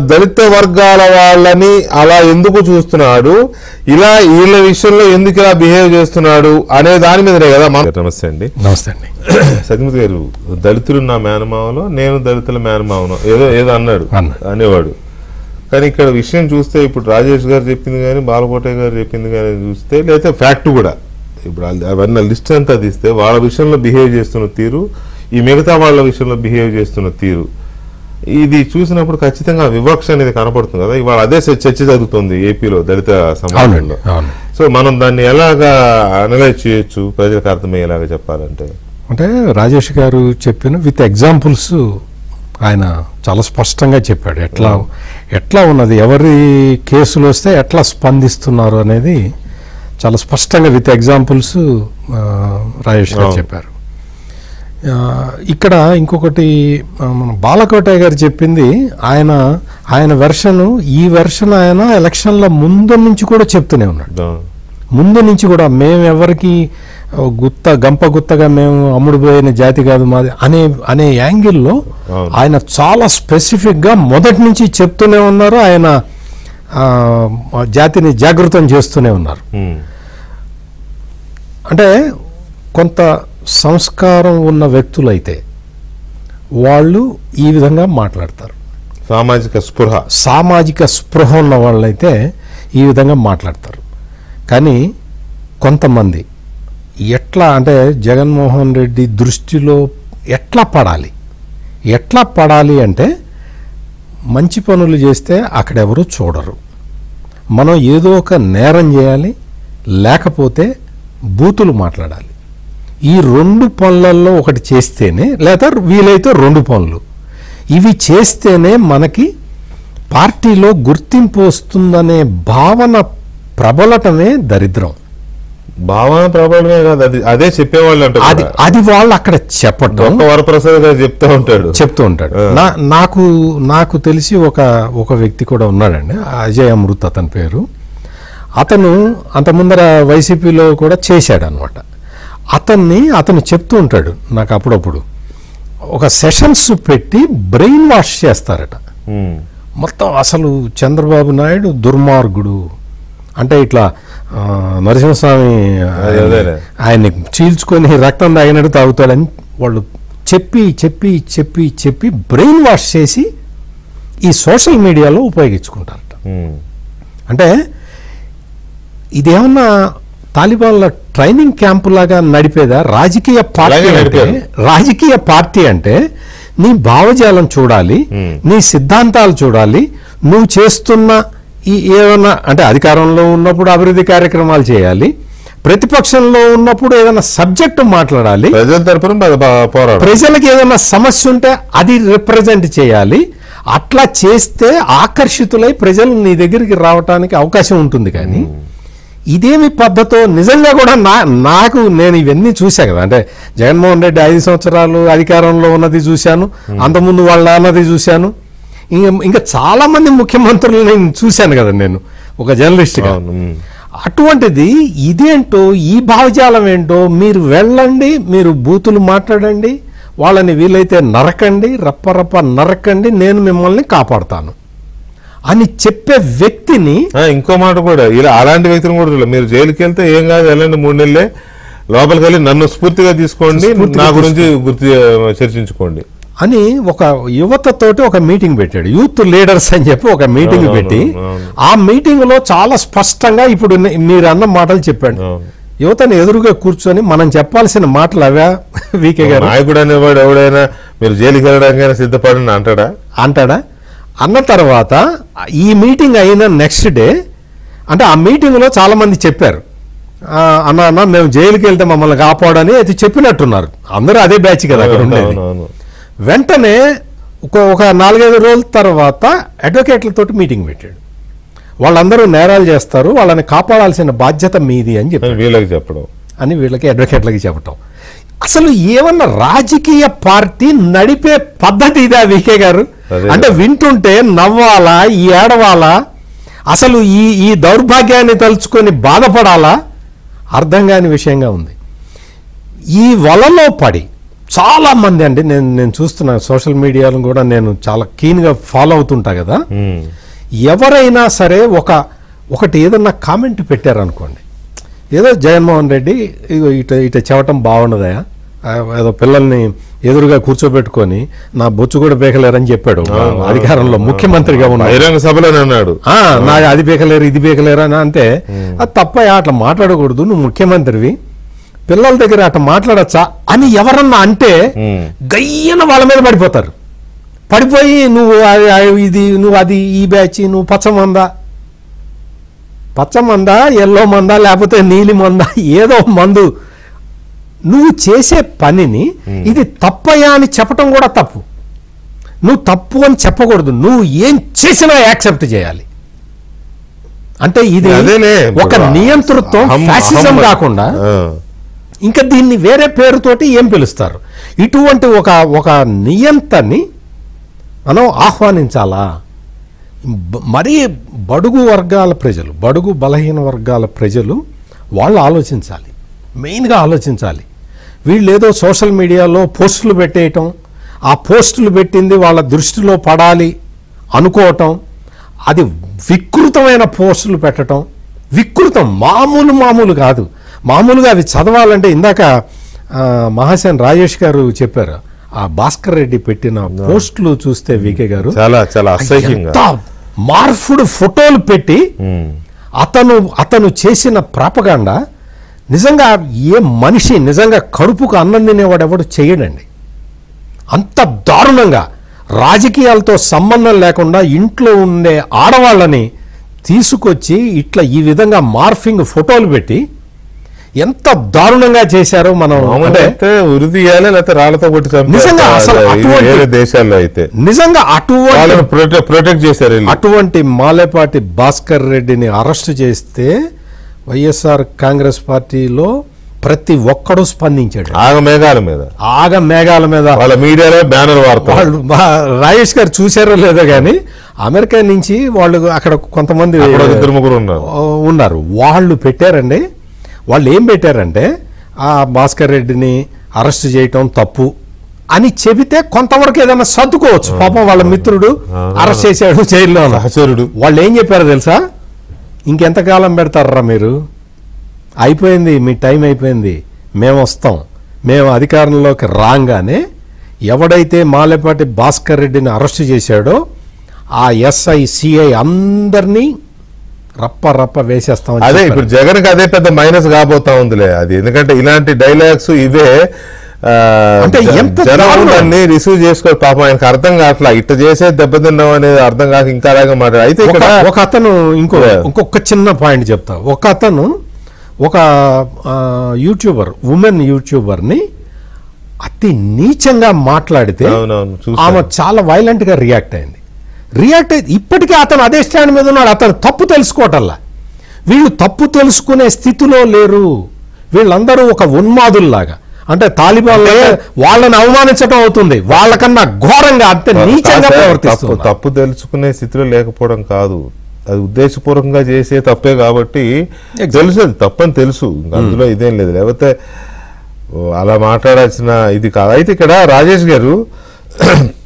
దళిత వర్గాల వాళ్ళని అలా ఎందుకు చూస్తున్నాడు, ఇలా వీళ్ళ విషయంలో ఎందుకు ఇలా బిహేవ్ చేస్తున్నాడు అనే దాని మీదనే కదా. నమస్తే అండి. నమస్తే అండి. సత్యమూర్తి గారు, దళితులు నా మేనమావలో, నేను దళితుల మేనమావనో ఏదో అన్నాడు అనేవాడు. కానీ ఇక్కడ విషయం చూస్తే ఇప్పుడు రాజేష్ గారు చెప్పింది కానీ, బాలకోటే గారు చెప్పింది కానీ చూస్తే, లేకపోతే ఫ్యాక్ట్ కూడా ఇప్పుడు అవన్నీ లిస్ట్ అంతా తీస్తే వాళ్ళ విషయంలో బిహేవ్ చేస్తున్న తీరు, ఈ మిగతా వాళ్ళ విషయంలో బిహేవ్ చేస్తున్న తీరు, ఇది చూసినప్పుడు ఖచ్చితంగా వివక్ష అనేది కనపడుతుంది కదా. ఇవాళ అదే చర్చ జరుగుతుంది ఏపీలో దళిత సమాజంలో. సో మనం దాన్ని ఎలాగా అనలైజ్ చేయొచ్చు ప్రజలకు అర్థమయ్యేలాగా చెప్పాలంటే? అంటే రాజేష్ గారు చెప్పిన విత్ ఎగ్జాంపుల్స్ ఆయన చాలా స్పష్టంగా చెప్పాడు. ఎట్లా ఉన్నది, ఎవరి కేసులు వస్తే ఎట్లా స్పందిస్తున్నారు అనేది చాలా స్పష్టంగా విత్ ఎగ్జాంపుల్స్ రాజేష్ గారు చెప్పారు. ఇక్కడ ఇంకొకటి మన బాలకోటే గారు చెప్పింది, ఆయన వెర్షన్, ఈ వెర్షన్ ఆయన ఎలక్షన్ల ముందు నుంచి కూడా చెప్తూనే ఉన్నాడు. ముందు నుంచి కూడా మేము ఎవరికి గంప గుత్తగా మేము అమ్ముడుపోయిన జాతి కాదు మాది అనే యాంగిల్లో ఆయన చాలా స్పెసిఫిక్ గా మొదటి నుంచి చెప్తూనే ఉన్నారు. ఆయన జాతిని జాగృతం చేస్తూనే ఉన్నారు. అంటే కొంత సంస్కారం ఉన్న వ్యక్తులైతే వాళ్ళు ఈ విధంగా మాట్లాడతారు. సామాజిక స్పృహ ఉన్న వాళ్ళైతే ఈ విధంగా మాట్లాడతారు. కానీ కొంతమంది ఎట్లా అంటే జగన్మోహన్ రెడ్డి దృష్టిలో ఎట్లా పడాలి అంటే, మంచి పనులు చేస్తే అక్కడెవరూ చూడరు, మనం ఏదో ఒక నేరం చేయాలి, లేకపోతే బూతులు మాట్లాడాలి. ఈ 2 పనులలో ఒకటి చేస్తేనే, లేదా వీలైతే 2 పనులు ఇవి చేస్తేనే మనకి పార్టీలో గుర్తింపు వస్తుందనే భావన ప్రబలటమే దరిద్రం. భావన ప్రబలమే కాదు, అదే చెప్పేవాళ్ళు అంటే అది వాళ్ళు అక్కడ చెప్పడం. వరప్రసాద్ గారు చెప్తూ ఉంటాడు. నాకు తెలిసి ఒక వ్యక్తి కూడా ఉన్నాడండి, అజయ్ అమృత్ అతని పేరు. అతను అంత ముందర వైసీపీలో కూడా చేశాడు అనమాట. అతను చెప్తూ ఉంటాడు నాకు అప్పుడప్పుడు, ఒక సెషన్స్ పెట్టి బ్రెయిన్ వాష్ చేస్తారట మొత్తం. అసలు చంద్రబాబు నాయుడు దుర్మార్గుడు అంటే ఇట్లా నరసింహస్వామి ఆయన్ని చీల్చుకొని రక్తం తాగినట్టు తాగుతాడని వాళ్ళు చెప్పి బ్రెయిన్ వాష్ చేసి ఈ సోషల్ మీడియాలో ఉపయోగించుకుంటారట. అంటే ఇదేమన్నా తాలిబాన్ల ట్రైనింగ్ క్యాంపు లాగా నడిపేదా? రాజకీయ పార్టీ అంటే నీ భావజాలం చూడాలి, నీ సిద్ధాంతాలు చూడాలి, నువ్వు చేస్తున్న ఏమన్నా అంటే అధికారంలో ఉన్నప్పుడు అభివృద్ధి కార్యక్రమాలు చేయాలి, ప్రతిపక్షంలో ఉన్నప్పుడు ఏదైనా సబ్జెక్టు మాట్లాడాలి, ప్రజల తరపున పోరాడు, ప్రజలకు ఏదైనా సమస్య ఉంటే అది రిప్రజెంట్ చేయాలి. అట్లా చేస్తే ఆకర్షితులై ప్రజలు నీ దగ్గరికి రావడానికి అవకాశం ఉంటుంది. కానీ ఇదేమి పద్ధతో నిజంగా కూడా నాకు నేను ఇవన్నీ చూసా కదా. అంటే జగన్మోహన్ రెడ్డి 5 సంవత్సరాలు అధికారంలో ఉన్నది చూశాను, అంతకుముందు వాళ్ళ నాన్నది చూశాను, ఇంకా చాలా మంది ముఖ్యమంత్రులు నేను చూశాను కదా నేను ఒక జర్నలిస్ట్గా. అటువంటిది ఇదేంటో, ఈ భావజాలం ఏంటో, మీరు వెళ్ళండి, మీరు బూతులు మాట్లాడండి, వాళ్ళని వీలైతే నరకండి, రప్పరప్ప నరకండి, నేను మిమ్మల్ని కాపాడుతాను అని చెప్పే వ్యక్తిని. ఇంకో మాట కూడా, ఇలా అలాంటి వ్యక్తిని కూడా మీరు జైలుకి వెళ్తే ఏం కాదు, వెళ్ళండి 3 నెలలే, లోపలికి వెళ్ళి నన్ను స్ఫూర్తిగా తీసుకోండి, నా గురించి చర్చించుకోండి అని ఒక యువతతోటి ఒక మీటింగ్ పెట్టాడు. యూత్ లీడర్స్ అని చెప్పి ఒక మీటింగ్ పెట్టి ఆ మీటింగ్ లో చాలా స్పష్టంగా ఇప్పుడు మీరు అన్న మాటలు చెప్పాడు. యువతను ఎదురుగా కూర్చొని మనం చెప్పాల్సిన మాటలు అవా వీకే గారు? నాయకుడు అనేవాడు ఎవడైనా మీరు జైలుకి వెళ్ళడానికైనా సిద్ధపడని అంటాడా? అన్న తర్వాత ఈ మీటింగ్ అయిన నెక్స్ట్ డే, అంటే ఆ మీటింగ్లో చాలా మంది చెప్పారు, అన్న మేము జైలుకి వెళ్తే మమ్మల్ని కాపాడని అది చెప్పినట్టున్నారు. అందరూ అదే బ్యాచ్ కదా అక్కడ ఉండేది. వెంటనే ఒక 4-5 రోజుల తర్వాత అడ్వకేట్లతోటి మీటింగ్ పెట్టాడు. వాళ్ళందరూ నేరాలు చేస్తారు, వాళ్ళని కాపాడాల్సిన బాధ్యత మీది అని చెప్పి వీళ్ళకి అడ్వకేట్లకి చెప్పటం. అసలు ఏమన్నా రాజకీయ పార్టీ నడిపే పద్ధతి ఇదా వీకే గారు? అంటే వింటుంటే నవ్వాలా, ఏడవాలా, అసలు ఈ దౌర్భాగ్యాన్ని తలుచుకొని బాధపడాలా అర్థం కాని విషయంగా ఉంది. ఈ వలలో పడి చాలా మంది అండి, నేను చూస్తున్నా సోషల్ మీడియాలో కూడా, నేను చాలా కీన్గా ఫాలో అవుతుంటా కదా, ఎవరైనా సరే ఒకటి ఏదన్నా కామెంట్ పెట్టారనుకోండి, ఏదో జగన్మోహన్ రెడ్డి ఇట చెవటం బాగుండదయా, ఏదో పిల్లల్ని ఎదురుగా కూర్చోబెట్టుకొని నా బొచ్చు కూడా బేకలేరని చెప్పాడు అధికారంలో ముఖ్యమంత్రిగా ఉన్న సభలోనే అన్నాడు, నా అది బేకలేరు ఇది బేకలేరు అని. అంటే అది తప్ప, అట్లా మాట్లాడకూడదు, నువ్వు ముఖ్యమంత్రివి, పిల్లల దగ్గర అట్లా మాట్లాడచ్చా అని ఎవరన్నా అంటే గయ్యన వాళ్ళ మీద పడిపోతారు. పడిపోయి నువ్వు అది ఈ బ్యాచ్, నువ్వు పచ్చమందా ఎల్లో మందా లేకపోతే నీలి మందా, ఏదో మందు, నువ్వు చేసే పనిని ఇది తప్పయా అని చెప్పటం కూడా తప్పు. నువ్వు తప్పు అని చెప్పకూడదు, నువ్వు ఏం చేసినా యాక్సెప్ట్ చేయాలి. అంటే ఇది ఒక నియంతృత్వం, ఫ్యాసిజం కాకుండా ఇంకా దీన్ని వేరే పేరుతోటి ఏం పిలుస్తారు? ఇటువంటి ఒక నియంతని మనం ఆహ్వానించాలా? మరీ బడుగు వర్గాల ప్రజలు, బడుగు బలహీన వర్గాల ప్రజలు వాళ్ళు ఆలోచించాలి, మెయిన్గా ఆలోచించాలి. వీళ్ళు ఏదో సోషల్ మీడియాలో పోస్టులు పెట్టేయటం, ఆ పోస్టులు పెట్టింది వాళ్ళ దృష్టిలో పడాలి అనుకోవటం, అది వికృతమైన పోస్టులు పెట్టడం, వికృతం మామూలు కాదు. మామూలుగా అవి చదవాలంటే ఇందాక మహాసేన్ రాజేష్ గారు చెప్పారు, ఆ భాస్కర్ రెడ్డి పెట్టిన పోస్టులు చూస్తే వీకే గారు చాలా చాలా అసహ్యంగా మార్ఫుడ్ ఫోటోలు పెట్టి అతను చేసిన ప్రాపగాండా నిజంగా ఏ మనిషి నిజంగా కడుపుకు అన్నం తినేవాడు ఎవడు చేయడండి. అంత దారుణంగా రాజకీయాలతో సంబంధం లేకుండా ఇంట్లో ఉండే ఆడవాళ్ళని తీసుకొచ్చి ఇట్లా ఈ విధంగా మార్ఫింగ్ ఫోటోలు పెట్టి ఎంత దారుణంగా చేశారో మనం ఉరి తీయాలి, లేకపోతే రాళ్లతో కొట్టి నిజంగా అసలు దేశాల్లో అయితే నిజంగా ప్రొటెక్ట్ చేశారు. అటువంటి మాలేపాటి భాస్కర్ రెడ్డిని అరెస్ట్ చేస్తే వైఎస్ఆర్ కాంగ్రెస్ పార్టీలో ప్రతి ఒక్కడు స్పందించాడు. ఆగమేఘాల మీద వాళ్ళ మీడియాలో బ్యానర్ వార్తలు. రాజేష్ గారు చూసారో లేదో కానీ అమెరికా నుంచి వాళ్ళు అక్కడ కొంతమంది ఉన్నారు, వాళ్ళు పెట్టారండి. వాళ్ళు ఏం పెట్టారంటే ఆ భాస్కర్ రెడ్డిని అరెస్ట్ చేయటం తప్పు అని చెబితే కొంతవరకు ఏదైనా సర్దుకోవచ్చు. పాపం వాళ్ళ మిత్రుడు అరెస్ట్ చేశాడు జైల్లో, సహచరుడు. వాళ్ళు ఏం చెప్పారో తెలుసా? ఇంకెంతకాలం పెడతారా మీరు, అయిపోయింది మీ టైం అయిపోయింది, మేము వస్తాం, మేము అధికారంలోకి రాగానే ఎవడైతే మాలేపాటి భాస్కర్ రెడ్డిని అరెస్ట్ చేశాడో ఆ ఎస్ఐ సిఐ అందరినీ రప్ప వేసేస్తాం. అదే ఇప్పుడు జగన్కి అదే పెద్ద మైనస్ కాబోతా ఉందిలే అది. ఎందుకంటే ఇలాంటి డైలాగ్స్ ఇవే అంటే ఎంత జనాన్ని రిసీవ్ చేసుకోవాలి. పాపం ఆయనకు అర్థం కావట్లా, ఇట్లా చేసే దెబ్బతిన్నాం అనేది అర్థం కాక ఇంకా అలాగే మాట్లాడు. అయితే ఒక అతను ఇంకొక చిన్న పాయింట్ చెప్తా. ఒక అతను ఒక యూట్యూబర్, ఉమెన్ యూట్యూబర్ని అతి నీచంగా మాట్లాడితే ఆమె చాలా వైలెంట్గా రియాక్ట్ అయింది. ఇప్పటికీ అతను అదే స్టాండ్ మీద ఉన్నాడు. అతను తప్పు తెలుసుకోవటల్లా. వీళ్ళు తప్పు తెలుసుకునే స్థితిలో లేరు. వీళ్ళందరూ ఒక ఉన్మాదుల్లాగా, అంటే తాలిబాన్ వాళ్ళని అవమానించడం అవుతుంది, వాళ్ళకన్నా ఘోరంగా అంతే నీచంగా ప్రవర్తిస్తారు. తప్పు తెలుసుకునే స్థితిలో లేకపోవడం కాదు, అది ఉద్దేశపూర్వకంగా చేసే తప్పే కాబట్టి తెలుసు, అది తప్పని తెలుసు, అందులో ఇదేం లేదు. లేకపోతే అలా మాట్లాడాల్సిన ఇది కాదు. అయితే ఇక్కడ రాజేష్ గారు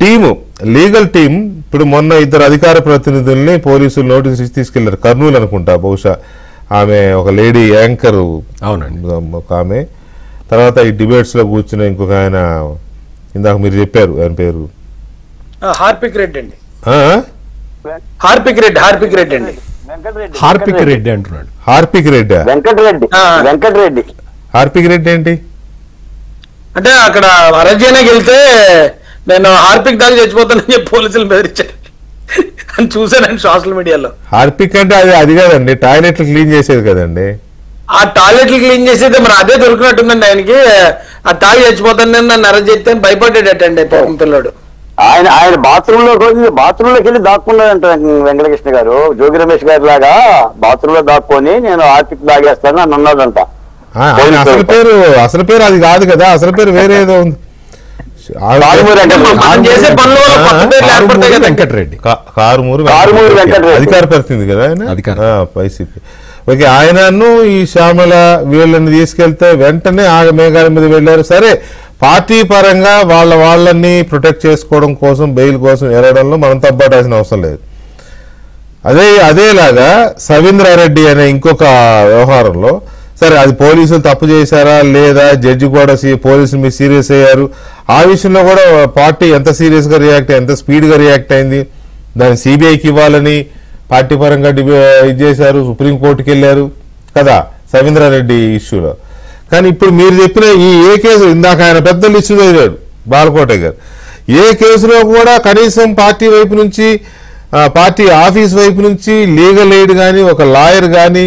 టీము, లీగల్ టీం ఇప్పుడు మొన్న 2 అధికార ప్రతినిధుల్ని పోలీసులు నోటీస్ ఇచ్చి తీసుకెళ్లారు. కర్నూలు అనుకుంటా బహుశా. ఆమె ఒక లేడీ యాంకర్, అవునండి, ఒక ఆమె. తర్వాత ఈ డిబేట్స్ లో కూర్చున్న ఇంకొక ఆయన, ఇందాక మీరు చెప్పారు ఆయన పేరు హార్పిక్ రెడ్డి అండి. హార్పిక్ రెడ్డి అంటున్నాడు. హార్పిక్ రెడ్డి, వెంకటరెడ్డి. హార్పిక్ రెడ్డి ఏంటి అంటే అక్కడ అరెస్ట్ వెళ్తే నేను హార్పిక్ దాకా చచ్చిపోతానని చెప్పి పోలీసులు బెదిరించారు అని చూసానండి సోషల్ మీడియాలో. హార్పిక్ అంటే అది కాదండి, టాయిలెట్లు క్లీన్ చేసేది కదండి. ఆ టాయిలెట్లు క్లీన్ చేసేది మరి అదే దొరికినట్టుందండి ఆయనకి. ఆ తాగి చచ్చిపోతాను నన్ను అరెస్ట్ చేస్తే భయపడ్డాడటండి పాపం పిల్లడు. ఆయన బాత్రూంలోకి వెళ్ళి దాక్కున్నాడంట వెంకటకృష్ణ గారు. జోగి రమేష్ గారి లాగా బాత్రూమ్ లో దాక్కొని నేను హార్పిక్ తాగేస్తాను అని అన్నాడంట. అసలు పేరు అది కాదు కదా, అసలు పేరు వేరే ఏదో ఉంది. వెంకటరెడ్డి, కారుమూరి అధికార ప్రతినిధి కదా ఆయన, వైసీపీ. ఓకే, ఆయనను ఈ శ్యామల వీళ్ళని తీసుకెళ్తే వెంటనే మేఘాల మీద వెళ్ళారు. సరే, పార్టీ పరంగా వాళ్ళని ప్రొటెక్ట్ చేసుకోవడం కోసం, బెయిల్ కోసం ఎరగడంలో మనం తప్పడాల్సిన అవసరం లేదు. అదేలాగా సవీంద్రారెడ్డి అనే ఇంకొక వ్యవహారంలో, సరే అది పోలీసులు తప్పు చేశారా లేదా, జడ్జి కూడా పోలీసులు మీద సీరియస్ అయ్యారు, ఆ విషయంలో కూడా పార్టీ ఎంత సీరియస్ గా రియాక్ట్ అయ్యింది, ఎంత స్పీడ్ గా రియాక్ట్ అయింది, దాన్ని సిబిఐకి ఇవ్వాలని పార్టీ పరంగా ఇది చేశారు, సుప్రీంకోర్టుకి వెళ్ళారు కదా సవీంద్రారెడ్డి ఇష్యూలో. కానీ ఇప్పుడు మీరు చెప్పిన ఏ కేసు, ఇందాక ఆయన పెద్ద లిస్టు చదివాడు బాలకోట గారు, ఏ కేసులో కూడా కనీసం పార్టీ వైపు నుంచి, పార్టీ ఆఫీస్ వైపు నుంచి లీగల్ ఎయిడ్ కానీ, ఒక లాయర్ కానీ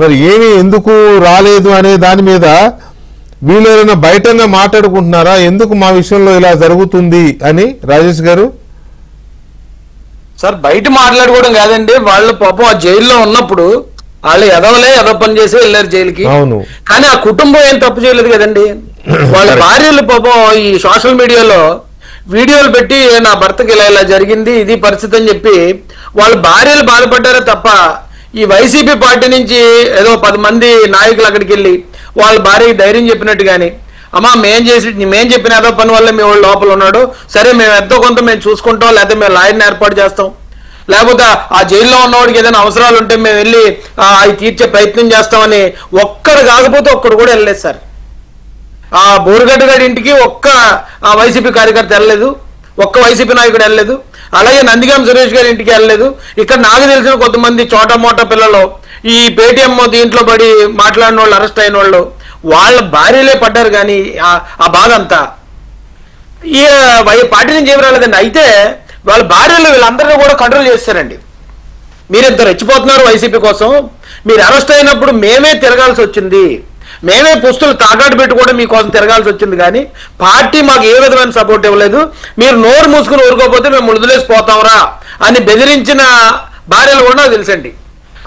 మరి ఏమి ఎందుకు రాలేదు అనే దాని మీద వీళ్ళు ఏమైనా బయటనే మాట్లాడుకుంటున్నారా, ఎందుకు మా విషయంలో ఇలా జరుగుతుంది అని? రాజేష్ గారు సార్, బయట మాట్లాడుకోవడం కాదండి, వాళ్ళు పాపం ఆ జైల్లో ఉన్నప్పుడు వాళ్ళు ఎదవ పని చేసి వెళ్ళారు జైలుకి. అవును, కానీ ఆ కుటుంబం ఏం తప్పు చేయలేదు కదండి. వాళ్ళ భార్యలు పాపం ఈ సోషల్ మీడియాలో వీడియోలు పెట్టి నా భర్తకి ఇలా జరిగింది, ఇది పరిస్థితి అని చెప్పి వాళ్ళ భార్యలు బాధపడ్డారే తప్ప ఈ వైసీపీ పార్టీ నుంచి ఏదో 10 మంది నాయకులు అక్కడికి వెళ్ళి వాళ్ళ భార్యకి ధైర్యం చెప్పినట్టు కానీ, అమ్మా మేం చెప్పిన ఏదో పని వల్ల మీ వాళ్ళు లోపల ఉన్నాడు, సరే మేము ఎంతో కొంత మేము చూసుకుంటాం, లేకపోతే మేము లాయర్ని ఏర్పాటు చేస్తాం, లేకపోతే ఆ జైల్లో ఉన్నవాడికి ఏదైనా అవసరాలు ఉంటే మేము వెళ్ళి అవి తీర్చే ప్రయత్నం చేస్తామని ఒక్కడు కాకపోతే ఒక్కడు కూడా వెళ్ళలేదు సార్. ఆ బోరుగడ్డ గారి ఇంటికి ఒక్క వైసీపీ కార్యకర్త వెళ్ళలేదు, ఒక్క వైసీపీ నాయకుడు వెళ్ళలేదు. అలాగే నందిగాం సురేష్ గారి ఇంటికి వెళ్ళలేదు. ఇక్కడ నాకు తెలిసిన కొంతమంది చోటా మోటా పిల్లలు ఈ పేటీఎం దీంట్లో పడి మాట్లాడిన వాళ్ళు, అరెస్ట్ అయిన వాళ్ళు, వాళ్ళ భార్యలే పడ్డారు. కానీ ఆ బాధ అంతా ఈ పార్టీ నుంచి ఏమి రాలేదండి. అయితే వాళ్ళ భార్యలు వీళ్ళందరినీ కూడా కంట్రోల్ చేస్తారండి. మీరు ఇంత రెచ్చిపోతున్నారు వైసీపీ కోసం, మీరు అరెస్ట్ అయినప్పుడు మేమే తిరగాల్సి వచ్చింది, మేమే పుస్తులు తాకాటు పెట్టి కూడా మీకోసం తిరగాల్సి వచ్చింది, కానీ పార్టీ మాకు ఏ విధమైన సపోర్ట్ ఇవ్వలేదు, మీరు నోరు మూసుకుని ఊరుకోకపోతే మేము వదిలేసిపోతాంరా అని బెదిరించిన భార్యలు కూడా నాకు తెలుసండి.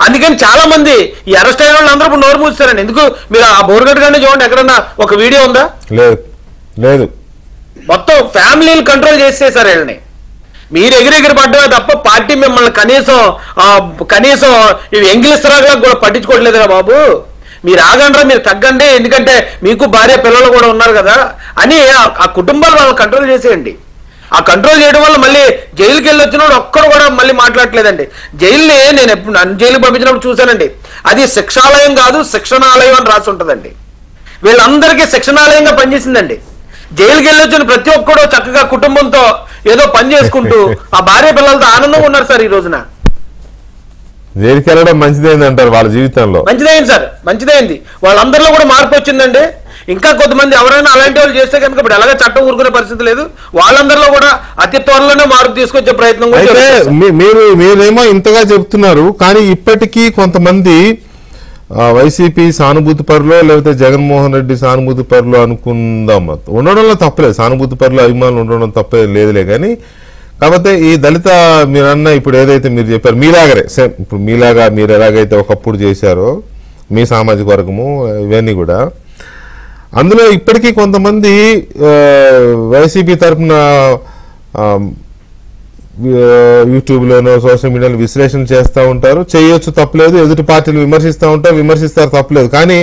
అందుకని చాలా మంది ఈ అరెస్ట్ అయిన వాళ్ళు అందరూ నోరు మూస్తారండి. ఎందుకు మీరు ఆ బోరుగడ్డ గారిని చూడండి, ఎక్కడన్నా ఒక వీడియో ఉందా? లేదు. మొత్తం ఫ్యామిలీలు కంట్రోల్ చేసేసారు వీళ్ళని. మీరు ఎగిరెగిరి పడ్డమే తప్ప పార్టీ మిమ్మల్ని కనీసం ఇవి ఎంగిలిస్తరాగా కూడా పట్టించుకోవట్లేదురా బాబు, మీరు ఆగండ్రా, మీరు తగ్గండి, ఎందుకంటే మీకు భార్య పిల్లలు కూడా ఉన్నారు కదా అని ఆ కుటుంబాలు వాళ్ళు కంట్రోల్ చేసేయండి. ఆ కంట్రోల్ చేయడం వల్ల మళ్ళీ జైలుకి వెళ్ళి వచ్చినప్పుడు ఒక్కరు కూడా మళ్ళీ మాట్లాడట్లేదండి. జైలుని నేను ఎప్పుడు నన్ను జైలుకి పంపించినప్పుడు చూశానండి, అది శిక్షాలయం కాదు శిక్షణాలయం అని రాసి ఉంటుందండి. వీళ్ళందరికీ శిక్షణాలయంగా పనిచేసిందండి. జైలుకి వెళ్ళి వచ్చిన ప్రతి ఒక్కడు చక్కగా కుటుంబంతో ఏదో పని చేసుకుంటూ ఆ భార్య పిల్లలతో ఆనందంగా ఉన్నారు సార్. ఈ రోజున జైలుకి వెళ్ళడం మంచిదైంది అంటారు, వాళ్ళ జీవితంలో మంచిదైంది సార్, మంచిదైంది. వాళ్ళందరిలో కూడా మార్పు వచ్చిందండి. ఇంకా కొంతమంది ఎవరైనా అలాంటి వాళ్ళు చేస్తే కనుక ఇప్పుడు ఎలాగ చట్టం ఊరుకునే పరిస్థితి లేదు, వాళ్ళందరిలో కూడా అతి త్వరలోనే మార్పు తీసుకొచ్చే ప్రయత్నం కూడా. మీరేమో ఇంతగా చెప్తున్నారు, కానీ ఇప్పటికీ కొంతమంది వైసీపీ సానుభూతి పరులో లేకపోతే జగన్మోహన్ రెడ్డి సానుభూతి పరులో అనుకుందాం. ఉండడంలో తప్పలేదు, సానుభూతి పరులు అభిమానులు ఉండడం తప్పే లేదులే. కానీ కాకపోతే ఈ దళిత మీరన్న ఇప్పుడు ఏదైతే మీరు చెప్పారు మీలాగరే సేమ్, ఇప్పుడు మీలాగా మీరు ఎలాగైతే ఒకప్పుడు చేశారో మీ సామాజిక వర్గము ఇవన్నీ కూడా, అందులో ఇప్పటికీ కొంతమంది వైసీపీ తరఫున యూట్యూబ్లోనో సోషల్ మీడియాలో విశ్లేషణ చేస్తూ ఉంటారు. చేయొచ్చు, తప్పలేదు. ఎదుటి పార్టీలు విమర్శిస్తూ ఉంటారు, విమర్శిస్తారు, తప్పలేదు. కానీ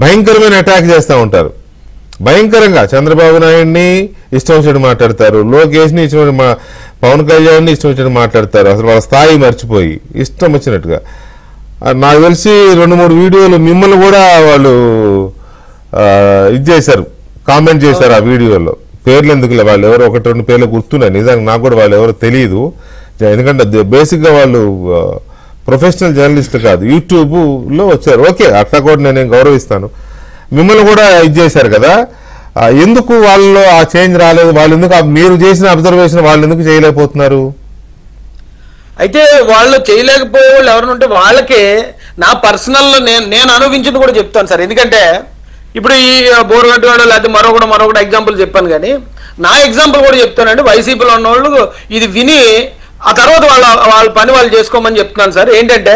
భయంకరమైన అటాక్ చేస్తూ ఉంటారు. భయంకరంగా చంద్రబాబు నాయుడిని ఇష్టం వచ్చినట్టు మాట్లాడతారు, లోకేష్ని ఇష్టం, పవన్ కళ్యాణ్ని ఇష్టం వచ్చినట్టు మాట్లాడతారు. అసలు వాళ్ళ స్థాయి మర్చిపోయి ఇష్టం వచ్చినట్టుగా. నాకు తెలిసి 2-3 వీడియోలు మిమ్మల్ని కూడా వాళ్ళు ఇది చేశారు, కామెంట్ చేశారు ఆ వీడియోలో. పేర్లు ఎందుకులే, వాళ్ళు ఎవరో 1-2 పేర్లు గుర్తున్నాయి. నిజంగా నాకు కూడా వాళ్ళు ఎవరో తెలియదు. ఎందుకంటే బేసిక్గా వాళ్ళు ప్రొఫెషనల్ జర్నలిస్టులు కాదు, యూట్యూబ్లో వచ్చారు. ఓకే, అట్లా కూడా నేను గౌరవిస్తాను. మిమ్మల్ని కూడా ఇది చేశారు కదా, ఎందుకు వాళ్ళు ఆ చేంజ్ రాలేదు? వాళ్ళు ఎందుకు మీరు చేసిన అబ్జర్వేషన్ వాళ్ళు ఎందుకు చేయలేకపోతున్నారు? అయితే వాళ్ళు చేయలేకపోయే వాళ్ళు ఎవరుంటే వాళ్ళకే నా పర్సనల్ నేను అనుభవించింది కూడా చెప్తాను సార్. ఎందుకంటే ఇప్పుడు ఈ బోరుగడ్డ వాడు లేకపోతే మరొకటి ఎగ్జాంపుల్ చెప్పాను, కానీ నా ఎగ్జాంపుల్ కూడా చెప్తానండి. వైసీపీలో ఉన్న వాళ్ళు ఇది విని ఆ తర్వాత వాళ్ళ పని వాళ్ళు చేసుకోమని చెప్తున్నాను సార్. ఏంటంటే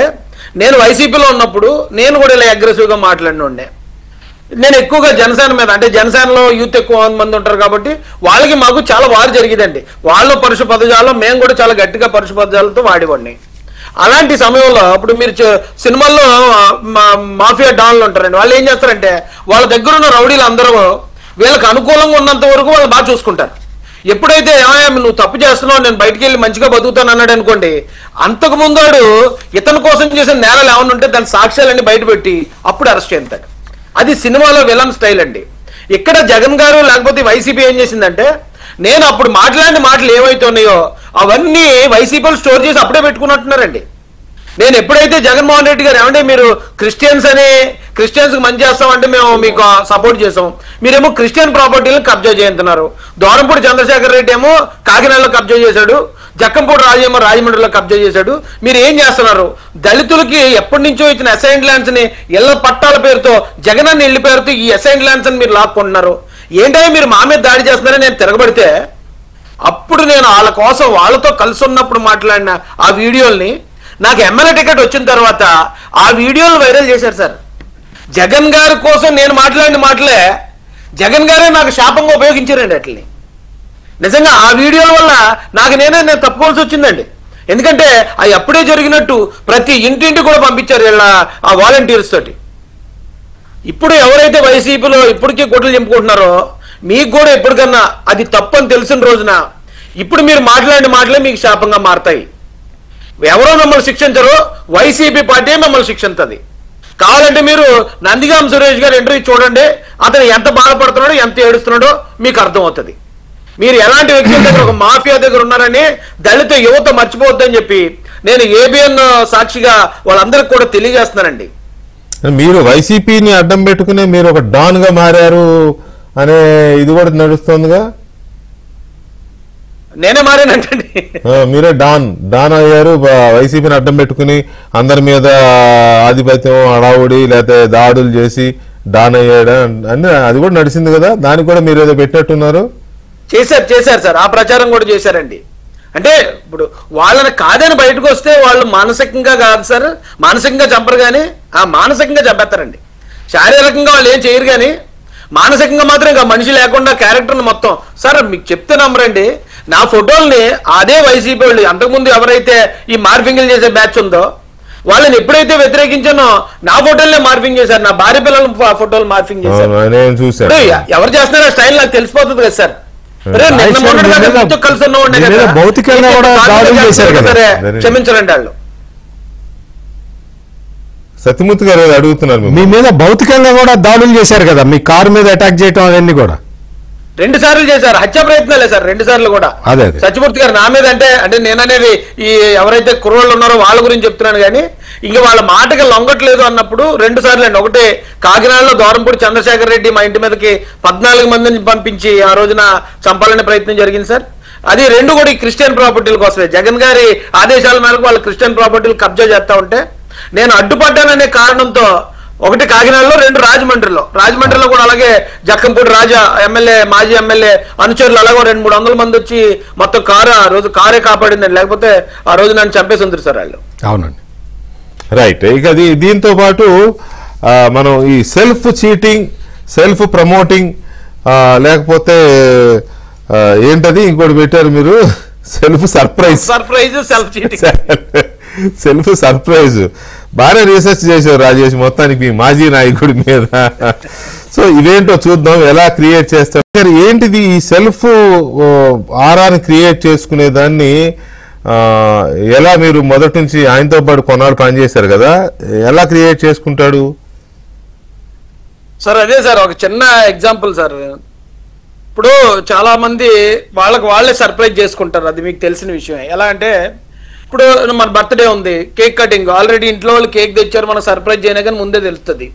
నేను వైసీపీలో ఉన్నప్పుడు నేను కూడా ఇలా అగ్రెసివ్గా మాట్లాడినండే. నేను ఎక్కువగా జనసేన మీద, అంటే జనసేనలో యూత్ ఎక్కువ మంది ఉంటారు కాబట్టి వాళ్ళకి మాకు చాలా వారు జరిగేదండి. వాళ్ళ పరుష పదజాలం మేము కూడా చాలా గట్టిగా పరుష పదజాలతో వాడేవాడిని. అలాంటి సమయంలో ఇప్పుడు మీరు సినిమాల్లో మాఫియా డాన్లు ఉంటారండి, వాళ్ళు ఏం చేస్తారంటే వాళ్ళ దగ్గర ఉన్న రౌడీలు అందరూ వీళ్ళకి అనుకూలంగా ఉన్నంత వరకు వాళ్ళు బాగా చూసుకుంటారు. ఎప్పుడైతే నువ్వు తప్పు చేస్తున్నావు, నేను బయటికి వెళ్ళి మంచిగా బతుకుతాను అన్నాడు అనుకోండి, అంతకు ముందాడు ఇతని కోసం చేసిన నేరాలు ఏమన్నా ఉంటే దాని సాక్ష్యాలన్నీ బయటపెట్టి అప్పుడు అరెస్ట్ చేస్తాడు. అది సినిమాలో విలన్ స్టైల్ అండి. ఇక్కడ జగన్ గారు లేకపోతే వైసీపీ ఏం చేసిందంటే, నేను అప్పుడు మాట్లాడిన మాటలు ఏవైతున్నాయో అవన్నీ వైసీపీలు స్టోర్ చేసి అప్పుడే పెట్టుకున్నట్టున్నారండి. నేను ఎప్పుడైతే జగన్మోహన్ రెడ్డి గారు ఏమంటే మీరు క్రిస్టియన్స్కి మంచి చేస్తామంటే మేము మీకు సపోర్ట్ చేసాం, మీరేమో క్రిస్టియన్ ప్రాపర్టీలను కబ్జా చేస్తున్నారు. దూరంపూడి చంద్రశేఖర్ రెడ్డి ఏమో కాకినాడలో కబ్జా చేశాడు, జక్కంపూడి రాజేమో రాజమండ్రిలో కబ్జా చేశాడు. మీరు ఏం చేస్తున్నారు? దళితులకి ఎప్పటి నుంచో ఇచ్చిన అసైన్డ్ ల్యాండ్స్ ని ఇళ్ల పట్టాల పేరుతో, జగనన్న ఇళ్ల పేరుతో ఈ అసైన్డ్ ల్యాండ్స్ అని మీరు లాక్కుంటున్నారు. ఏంటంటే మీరు మా మీద దాడి చేస్తున్నారని నేను తిరగబడితే అప్పుడు నేను వాళ్ళ కోసం వాళ్ళతో కలిసి ఉన్నప్పుడు మాట్లాడిన ఆ వీడియోల్ని నాకు ఎమ్మెల్యే టికెట్ వచ్చిన తర్వాత ఆ వీడియోలు వైరల్ చేశారు సార్. జగన్ గారి కోసం నేను మాట్లాడిన మాటలే జగన్ గారే నాకు శాపంగా ఉపయోగించారండి. అట్లని నిజంగా ఆ వీడియోల వల్ల నేను తప్పుకోవాల్సి వచ్చిందండి. ఎందుకంటే అవి అప్పుడే జరిగినట్టు ప్రతి ఇంటింటి కూడా పంపించారు వీళ్ళ ఆ వాలంటీర్స్ తోటి. ఇప్పుడు ఎవరైతే వైసీపీలో ఇప్పటికీ గుడ్లు చెంపుకుంటున్నారో మీకు కూడా ఎప్పటికన్నా అది తప్పని తెలిసిన రోజున ఇప్పుడు మీరు మాట్లాడిన మాటలే మీకు శాపంగా మారతాయి. ఎవరో మిమ్మల్ని శిక్షించరు, వైసీపీ పార్టీ మిమ్మల్ని శిక్షించదు. కావాలంటే మీరు నందిగాం సురేష్ గారు ఇంటర్వ్యూ చూడండి, అతను ఎంత బాధపడుతున్నాడో ఎంత ఏడుస్తున్నాడో మీకు అర్థమవుతుంది. మీరు ఎలాంటి వ్యక్తుల దగ్గర, ఒక మాఫియా దగ్గర ఉన్నారని దళిత యువత మర్చిపోవద్దని చెప్పి నేను ఏబిఎన్ సాక్షిగా వాళ్ళందరికీ కూడా తెలియజేస్తున్నానండి. మీరు వైసీపీని అడ్డం పెట్టుకునే మీరు ఒక డాన్ గా మారారు అనే ఇది కూడా నడుస్తోందిగా. నేనే మారానంటే మీరే డాన్ అయ్యారు, వైసీపీని అడ్డం పెట్టుకుని అందరి మీద ఆధిపత్యం అడావుడి లేకపోతే దాడులు చేసి డాన్ అయ్యాడు అని అది కూడా నడిచింది కదా. దానికి కూడా మీరు ఏదో పెట్టినట్టున్నారు. చేశారు సార్, ఆ ప్రచారం కూడా చేశారండి. అంటే ఇప్పుడు వాళ్ళని కాదని బయటకు వస్తే వాళ్ళు మానసికంగా కాదు సార్, మానసికంగా చంపరు, కానీ ఆ మానసికంగా చంపేస్తారండి. శారీరకంగా వాళ్ళు ఏం చేయరు, కానీ మానసికంగా మాత్రం ఇంకా మనిషి లేకుండా క్యారెక్టర్ని మొత్తం. సార్ మీకు చెప్తే నమ్మరండి, నా ఫోటోల్ని అదే వైసీపీ వాళ్ళు అంతకుముందు ఎవరైతే ఈ మార్ఫింగ్లు చేసే బ్యాచ్ ఉందో వాళ్ళని ఎప్పుడైతే వ్యతిరేకించానో నా ఫోటోలనే మార్ఫింగ్ చేశారు, నా భార్య పిల్లల ఫోటోలు మార్ఫింగ్ చేశారు. ఎవరు చేస్తున్నారో స్టైల్ నాకు తెలిసిపోతుంది కదా సార్. భౌతికంగా కూడా దాడులు చేశారు కదా, క్షమించరండి వాళ్ళు. సత్యమూర్తి గారు అడుగుతున్నారు, మీ మీద భౌతికంగా కూడా దాడులు చేశారు కదా, మీ కారు మీద అటాక్ చేయటం అవన్నీ కూడా 2 సార్లు చేశారు. హత్య ప్రయత్నాలే సార్ 2 సార్లు కూడా. సత్యమూర్తి గారు నా మీద అంటే నేననేది ఈ ఎవరైతే కుర్రోళ్ళు ఉన్నారో వాళ్ళ గురించి చెప్తున్నాను, కానీ ఇంకా వాళ్ళ మాటకి లొంగట్లేదు అన్నప్పుడు 2 సార్లు అండి. ఒకటి కాకినాడలో దూరంపూడి చంద్రశేఖర్ రెడ్డి మా ఇంటి మీదకి 14 మందిని పంపించి ఆ రోజున చంపాలనే ప్రయత్నం జరిగింది సార్. అది 2 కూడా ఈ క్రిస్టియన్ ప్రాపర్టీల కోసమే. జగన్ గారి ఆదేశాల మేరకు వాళ్ళు క్రిస్టియన్ ప్రాపర్టీలు కబ్జా చేస్తా ఉంటే నేను అడ్డుపడ్డాననే కారణంతో ఒకటి కాకినాడలో, 2 రాజమండ్రిలో. రాజమండ్రిలో కూడా అలాగే జక్కంపూడి రాజా ఎమ్మెల్యే, మాజీ ఎమ్మెల్యే అనుచరులు అలాగే 200-300 మంది వచ్చి మొత్తం ఆ రోజు కారే కాపాడిందండి, లేకపోతే ఆ రోజు నన్ను చంపేసి ఉంది సార్ వాళ్ళు. అవునండి, రైట్. ఇక దీంతో పాటు మనం ఈ సెల్ఫ్ చీటింగ్, సెల్ఫ్ ప్రమోటింగ్, లేకపోతే ఏంటది ఇంకోటి పెట్టారు మీరు, self surprise. Self cheating, self surprise. బాగా రీసెర్చ్ చేశారు రాజేష్ మొత్తానికి మీ మాజీ నాయకుడి మీద. సో ఇవేంటో చూద్దాం, ఎలా క్రియేట్ చేస్తారు, ఏంటిది ఈ సెల్ఫ్ ఆరాని క్రియేట్ చేసుకునే దాన్ని ఎలా మీరు మొదటి నుంచి ఆయనతో పాటు కొన్నాళ్ళు పనిచేశారు కదా, ఎలా క్రియేట్ చేసుకుంటాడు సార్? అదే సార్, ఒక చిన్న ఎగ్జాంపుల్ సార్. ఇప్పుడు చాలా మంది వాళ్ళే సర్ప్రైజ్ చేసుకుంటారు, అది మీకు తెలిసిన విషయమే. ఎలా అంటే ఇప్పుడు మన బర్త్డే ఉంది, కేక్ కటింగ్, ఆల్రెడీ ఇంట్లో వాళ్ళు కేక్ తెచ్చారు, మనం సర్ప్రైజ్ చేయనా కానీ ముందే తెలుస్తుంది.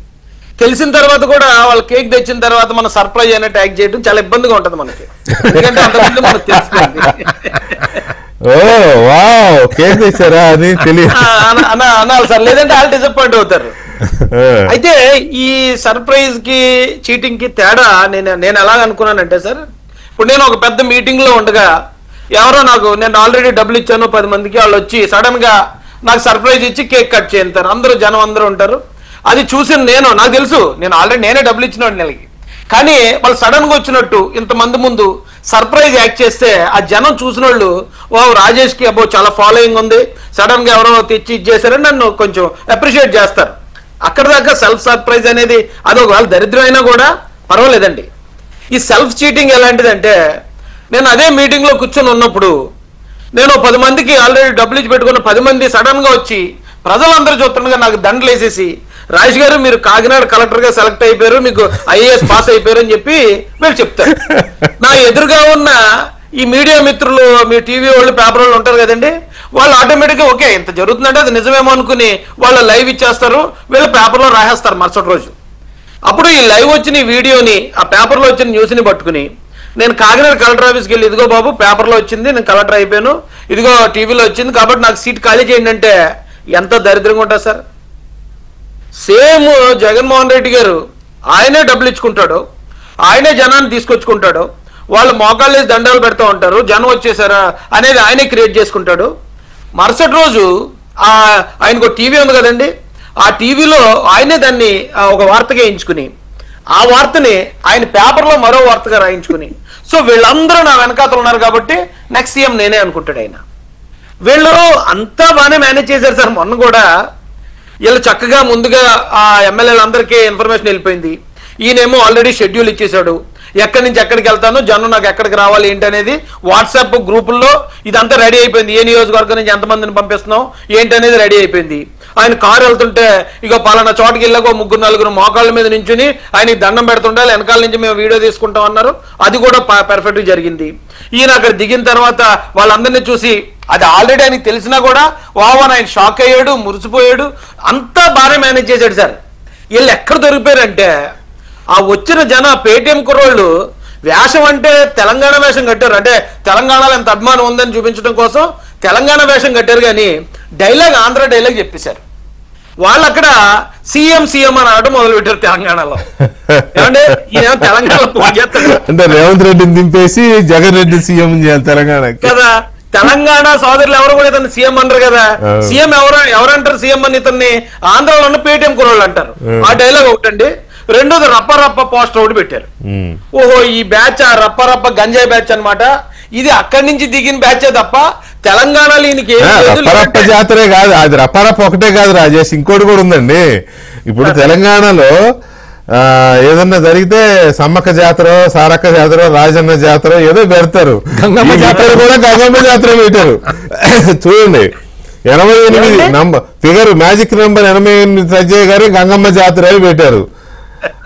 తెలిసిన తర్వాత కూడా వాళ్ళు కేక్ తెచ్చిన తర్వాత మనం సర్ప్రైజ్ అయినా ట్యాగ్ చేయడం చాలా ఇబ్బందిగా ఉంటుంది మనకి, ఎందుకంటే అంతకుముందు మనకు తెలుస్తుంది. కేక్ తెచ్చారా అని తెలియదు అనాలి సార్, లేదంటే వాళ్ళు డిసప్పాయింట్ అవుతారు. అయితే ఈ సర్ప్రైజ్ కి చీటింగ్ కి తేడా నేను ఎలా అనుకున్నానంటే సార్, ఇప్పుడు నేను ఒక పెద్ద మీటింగ్ లో ఉండగా ఎవరో నేను ఆల్రెడీ డబ్బులు ఇచ్చాను 10 మందికి, వాళ్ళు వచ్చి సడన్ గా నాకు సర్ప్రైజ్ ఇచ్చి కేక్ కట్ చేస్తారు, జనం అందరూ ఉంటారు. అది చూసి నాకు తెలుసు నేను ఆల్రెడీ నేనే డబ్బులు ఇచ్చినాడు నెలకి, కానీ వాళ్ళు సడన్ గా వచ్చినట్టు ఇంతమంది ముందు సర్ప్రైజ్ యాక్ట్ చేస్తే ఆ జనం చూసిన వాళ్ళు, ఓ రాజేష్ కి చాలా ఫాలోయింగ్ ఉంది, సడన్ గా ఎవరో తెచ్చి ఇచ్చేసారని నన్ను కొంచెం అప్రిషియేట్ చేస్తారు. అక్కడ దాకా సెల్ఫ్ సర్ప్రైజ్ అనేది అది ఒకవేళ దరిద్రం అయినా కూడా పర్వాలేదండి. ఈ సెల్ఫ్ చీటింగ్ ఎలాంటిదంటే, నేను అదే మీటింగ్ లో కూర్చొని ఉన్నప్పుడు నేను 10 మందికి ఆల్రెడీ డబ్బులు ఇచ్చి పెట్టుకున్న 10 మంది సడన్ గా వచ్చి ప్రజలందరూ చూస్తుండగా నాకు దండలు వేసేసి, రాజేష్ గారు మీరు కాకినాడ కలెక్టర్ గా సెలెక్ట్ అయిపోయారు, మీకు ఐఏఎస్ పాస్ అయిపోయారు అని చెప్పి వీళ్ళు చెప్తారు. నా ఎదురుగా ఉన్న ఈ మీడియా మిత్రులు, మీ టీవీ వాళ్ళు, పేపర్ వాళ్ళు ఉంటారు కదండి, వాళ్ళు ఆటోమేటిక్గా ఓకే ఇంత జరుగుతుందంటే అది నిజమేమో అనుకుని వాళ్ళు లైవ్ ఇచ్చేస్తారు, వీళ్ళు పేపర్లో రాసేస్తారు మరుసటి రోజు. అప్పుడు ఈ లైవ్ వచ్చిన వీడియోని, ఆ పేపర్లో వచ్చిన న్యూస్ని పట్టుకుని నేను కాకినాడ కలెక్టర్ ఆఫీస్కి వెళ్ళి, ఇదిగో బాబు పేపర్లో వచ్చింది, నేను కలెక్టర్ అయిపోయాను, ఇదిగో టీవీలో వచ్చింది కాబట్టి నాకు సీట్ ఖాళీ చేయండి అంటే ఎంత దరిద్రంగా ఉంటుంది సార్. సేమ్ జగన్మోహన్ రెడ్డి గారు ఆయనే డబ్బులు ఇచ్చుకుంటాడు, ఆయనే జనాన్ని తీసుకొచ్చుకుంటాడు, వాళ్ళు మోకాళ్ళు వేసి దండాలు పెడతా ఉంటారు, జనం వచ్చేసారా అనేది ఆయనే క్రియేట్ చేసుకుంటాడు. మరుసటి రోజు ఆయనకు టీవీ ఉంది కదండి, ఆ టీవీలో ఆయనే దాన్ని ఒక వార్తగా ఎంచుకుని, ఆ వార్తని ఆయన పేపర్లో మరో వార్తగా రాయించుకుని, సో వీళ్ళందరూ నా వెనకాతలు ఉన్నారు కాబట్టి నెక్స్ట్ సీఎం నేనే అనుకుంటాడు ఆయన. వీళ్ళు అంతా బాగానే మేనేజ్ చేశారు సార్. మొన్న కూడా వీళ్ళు చక్కగా ముందుగా ఆ ఎమ్మెల్యేలందరికీ ఇన్ఫర్మేషన్ వెళ్ళిపోయింది, ఈయనేమో ఆల్రెడీ షెడ్యూల్ ఇచ్చేశాడు, ఎక్కడి నుంచి ఎక్కడికి వెళ్తాను, జనం నాకు ఎక్కడికి రావాలి ఏంటి అనేది వాట్సాప్ గ్రూపుల్లో ఇదంతా రెడీ అయిపోయింది, ఏ నియోజకవర్గం నుంచి ఎంతమందిని పంపిస్తున్నాం ఏంటి అనేది రెడీ అయిపోయింది. ఆయన కారు వెళ్తుంటే ఇక పలానా చోటుకి వెళ్ళాక 3-4 మోకాళ్ళ మీద నించుని ఆయనకి దండం పెడుతుంటారు, వెనకాల నుంచి మేము వీడియో తీసుకుంటాం అన్నారు, అది కూడా పర్ఫెక్ట్గా జరిగింది. ఈయన అక్కడ దిగిన తర్వాత వాళ్ళందరినీ చూసి, అది ఆల్రెడీ ఆయనకి తెలిసినా కూడా వావన్ ఆయన షాక్ అయ్యాడు, మురిసిపోయాడు, అంతా బాగా మేనేజ్ చేశాడు సార్. వీళ్ళు ఎక్కడ దొరికిపోయారంటే, ఆ వచ్చిన జన పేటీఎం కుర్రోళ్ళు వేషం అంటే తెలంగాణ వేషం కట్టారు, అంటే తెలంగాణలో ఎంత అభిమానం ఉందని చూపించడం కోసం తెలంగాణ వేషం కట్టారు, కానీ డైలాగ్ ఆంధ్ర డైలాగ్ చెప్పేశారు. వాళ్ళు అక్కడ సీఎం సీఎం అని ఆడటం మొదలు పెట్టారు తెలంగాణలో. ఏమంటే ఈయన తెలంగాణలో అంటే రేవంత్ రెడ్డిని దింపేసి జగన్ రెడ్డి సీఎం చేయాలి తెలంగాణ కదా. తెలంగాణ సోదరులు ఎవరు కూడా ఇతన్ని సీఎం అంటారు కదా, సీఎం ఎవరంటారు సీఎం అని ఇతన్ని ఆంధ్రలో ఉన్న పేటీఎం కుర్రోళ్ళు అంటారు. ఆ డైలాగ్ ఒకటండి. రెండోది రప్ప రప్ప పోస్టర్ ఒకటి పెట్టారు. ఓహో ఈ బ్యాచ్ ఆ రప్ప రప్ప గంజాయి బ్యాచ్ అన్నమాట, ఇది అక్కడి నుంచి దిగిన బ్యాచే తప్ప తెలంగాణలో ఈయనకి రప్పరప్ప జాతరే కాదు, అది రప్పరప్ప ఒకటే కాదు రాజేష్, ఇంకోటి కూడా ఉందండి. ఇప్పుడు తెలంగాణలో ఏదన్నా జరిగితే సమ్మక్క జాతర, సారక్క జాతర, రాజన్న జాతర ఏదో పెడతారు, గంగమ్మ జాతర కూడా గంగమ్మ జాతర పెట్టారు. చూడండి 88 ఫిగర్ మ్యాజిక్ నెంబర్ 88 సజ్జయ్ గారు గంగమ్మ జాతర పెట్టారు.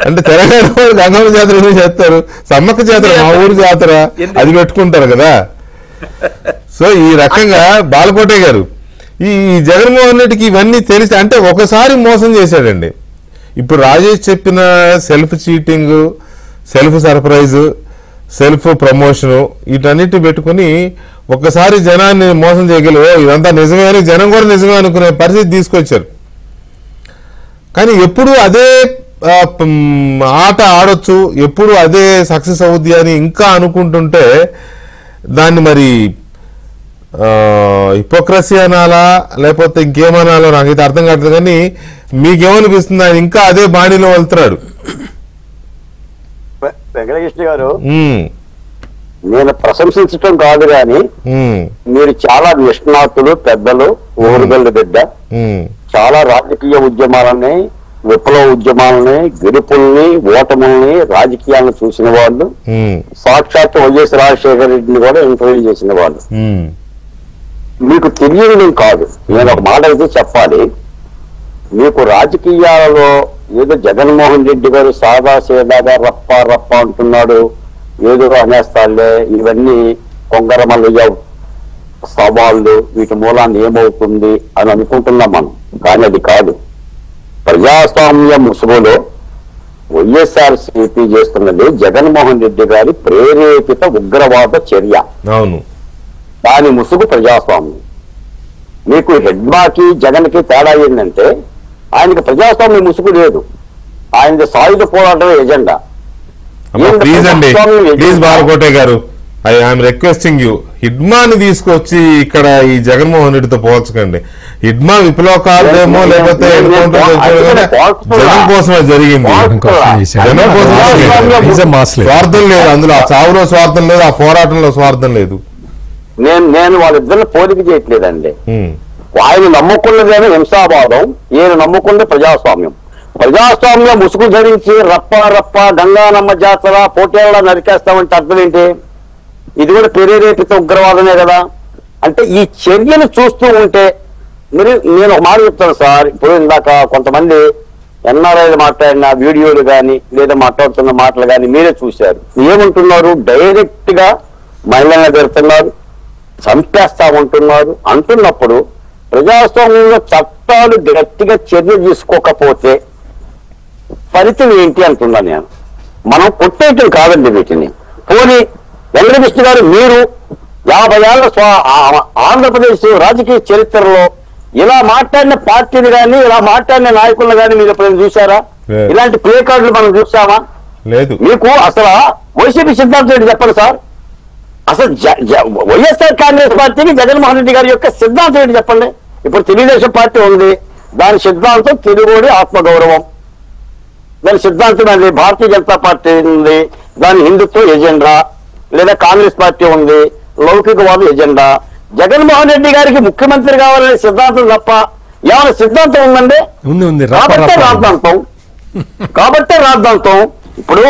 అంటే తెలంగాణ గంగమ్మ జాతర ఏదో చేస్తారు, సమ్మక్క జాతర మా ఊరు జాతర అది పెట్టుకుంటారు కదా. సో ఈ రకంగా బాలకోటే గారు ఈ జగన్మోహన్ రెడ్డికి ఇవన్నీ తెలిసి, అంటే ఒకసారి మోసం చేశాడండి. ఇప్పుడు రాజేష్ చెప్పిన self cheating, self surprise, self promotion వీటన్నిటి పెట్టుకుని ఒక్కసారి జనాన్ని మోసం చేయగలవు, ఇదంతా నిజమే అని జనం కూడా నిజమే అనుకునే పరిస్థితి తీసుకొచ్చారు. కానీ ఎప్పుడు అదే ఆట ఆడొచ్చు, ఎప్పుడు అదే సక్సెస్ అవుద్ది అని ఇంకా అనుకుంటుంటే దాన్ని మరి హిపోక్రసీ అనాలా లేకపోతే ఇంకేమనాలో నాకైతే అర్థం కావట్లేదు. కానీ మీకేమనిపిస్తుంది? ఆయన ఇంకా అదే బాణీలో వెళ్తున్నాడు. వెంకటకృష్ణ గారు, నేను ప్రశంసించటం కాదు కానీ మీరు చాలా నిష్ణాతులు, పెద్దలు, ఓరుగల్లు బిడ్డ. చాలా రాజకీయ ఉద్యమాలని, విప్లవ ఉద్యమాలని, గెలుపుల్ని, ఓటముల్ని, రాజకీయాలను చూసిన వాళ్ళు, సాక్షాత్ వైఎస్ రాజశేఖర రెడ్డిని కూడా ఇంటర్వ్యూ చేసిన వాళ్ళు. మీకు తెలియడం కాదు, నేను ఒక మాట అయితే చెప్పాలి. మీకు రాజకీయాలలో ఏదో జగన్మోహన్ రెడ్డి గారు సాదా సేదాగా రప్ప రప్ప అంటున్నాడు, ఏదో అనేస్తాడులే, ఇవన్నీ కొంగరమల్లయ్య సవాళ్ళు, వీటి మూలాన్ని ఏమవుతుంది అని అనుకుంటున్నాం మనం. కానీ అది కాదు. ప్రజాస్వామ్య ముసుగులో వైఎస్ఆర్సీపీ చేస్తున్నది జగన్మోహన్ రెడ్డి గారి ప్రేరేపిత ఉగ్రవాద చర్య. అవును, దాని ముసుగు ప్రజాస్వామ్యం. మీకు హెడ్మాకి జగన్కి తేడా ఏంటంటే ఆయనకి ప్రజాస్వామ్య ముసుగు లేదు, ఆయనది సాయుధ పోరాటం ఎజెండా. ప్లీజ్ అండి, ప్లీజ్ బాలకోటే గారు, ఐఎమ్ రిక్వెస్టింగ్ యూ, హిడ్మాని తీసుకొచ్చి ఇక్కడ ఈ జగన్మోహన్ రెడ్డితో పోల్చకండి. హిడ్మా విప్లవకాలదేమో లేకపోతే జనం కోసమే జరిగింది, జనం కోసం. స్వార్థం లేదు అందులో, ఆ చావులో స్వార్థం లేదు, ఆ పోరాటంలో స్వార్థం లేదు. నేను వాళ్ళిద్దరిని పోలిక చేయట్లేదండి. ఆయన నమ్ముకున్నదేమో హింసావాదం, ఈయన నమ్ముకున్నది ప్రజాస్వామ్యం. ప్రజాస్వామ్యం ముసుగు ధరించి రప్ప రప్ప గంగానమ్మ జాతర పోటీలలో నరికేస్తామంటే అర్థం ఏంటి? ఇది కూడా ప్రేరేపిత ఉగ్రవాదమే కదా. అంటే ఈ చర్యలు చూస్తూ ఉంటే మీరు, నేను ఒక మాట చెప్తాను సార్. ఇప్పుడు ఇందాక కొంతమంది ఎన్ఆర్ఐలు మాట్లాడిన వీడియోలు కానీ లేదా మాట్లాడుతున్న మాటలు కానీ మీరే చూశారు. ఏమంటున్నారు? డైరెక్ట్ గా మహిళలను పెడుతున్నారు, చంపేస్తామంటున్నారు. అంటున్నప్పుడు ప్రజాస్వామ్యంలో చట్టాలు గట్టిగా చర్య తీసుకోకపోతే ఫలితం ఏంటి అంటున్నా నేను. మనం కొట్టేయటం కాదండి వీటిని. పోనీ వెంకటకృష్ణ గారు, మీరు 50 ఏళ్ల ఆంధ్రప్రదేశ్ రాజకీయ చరిత్రలో ఇలా మాట్లాడిన పార్టీని కానీ ఇలా మాట్లాడిన నాయకులను కానీ మీరు ఎప్పుడైనా చూసారా? ఇలాంటి ప్లే కార్డులు మనం చూసామా? లేదు. మీకు అసలు వైసీపీ సిద్ధాంతం ఏంటి చెప్పండి సార్. అసలు వైఎస్ఆర్ కాంగ్రెస్ పార్టీకి జగన్మోహన్ రెడ్డి గారి యొక్క సిద్ధాంతం ఏంటి చెప్పండి. ఇప్పుడు తెలుగుదేశం పార్టీ ఉంది, దాని సిద్ధాంతం తెలుగుడి ఆత్మగౌరవం. దాని సిద్ధాంతం అది. భారతీయ జనతా పార్టీ ఉంది, దాని హిందుత్వ ఎజెండా. లేదా కాంగ్రెస్ పార్టీ ఉంది, లౌకికవాద ఎజెండా. జగన్మోహన్ రెడ్డి గారికి ముఖ్యమంత్రి కావాలనే సిద్ధాంతం తప్ప ఏమైనా సిద్ధాంతం ఉందండి? కాబట్టే రాద్ధాంతం. ఇప్పుడు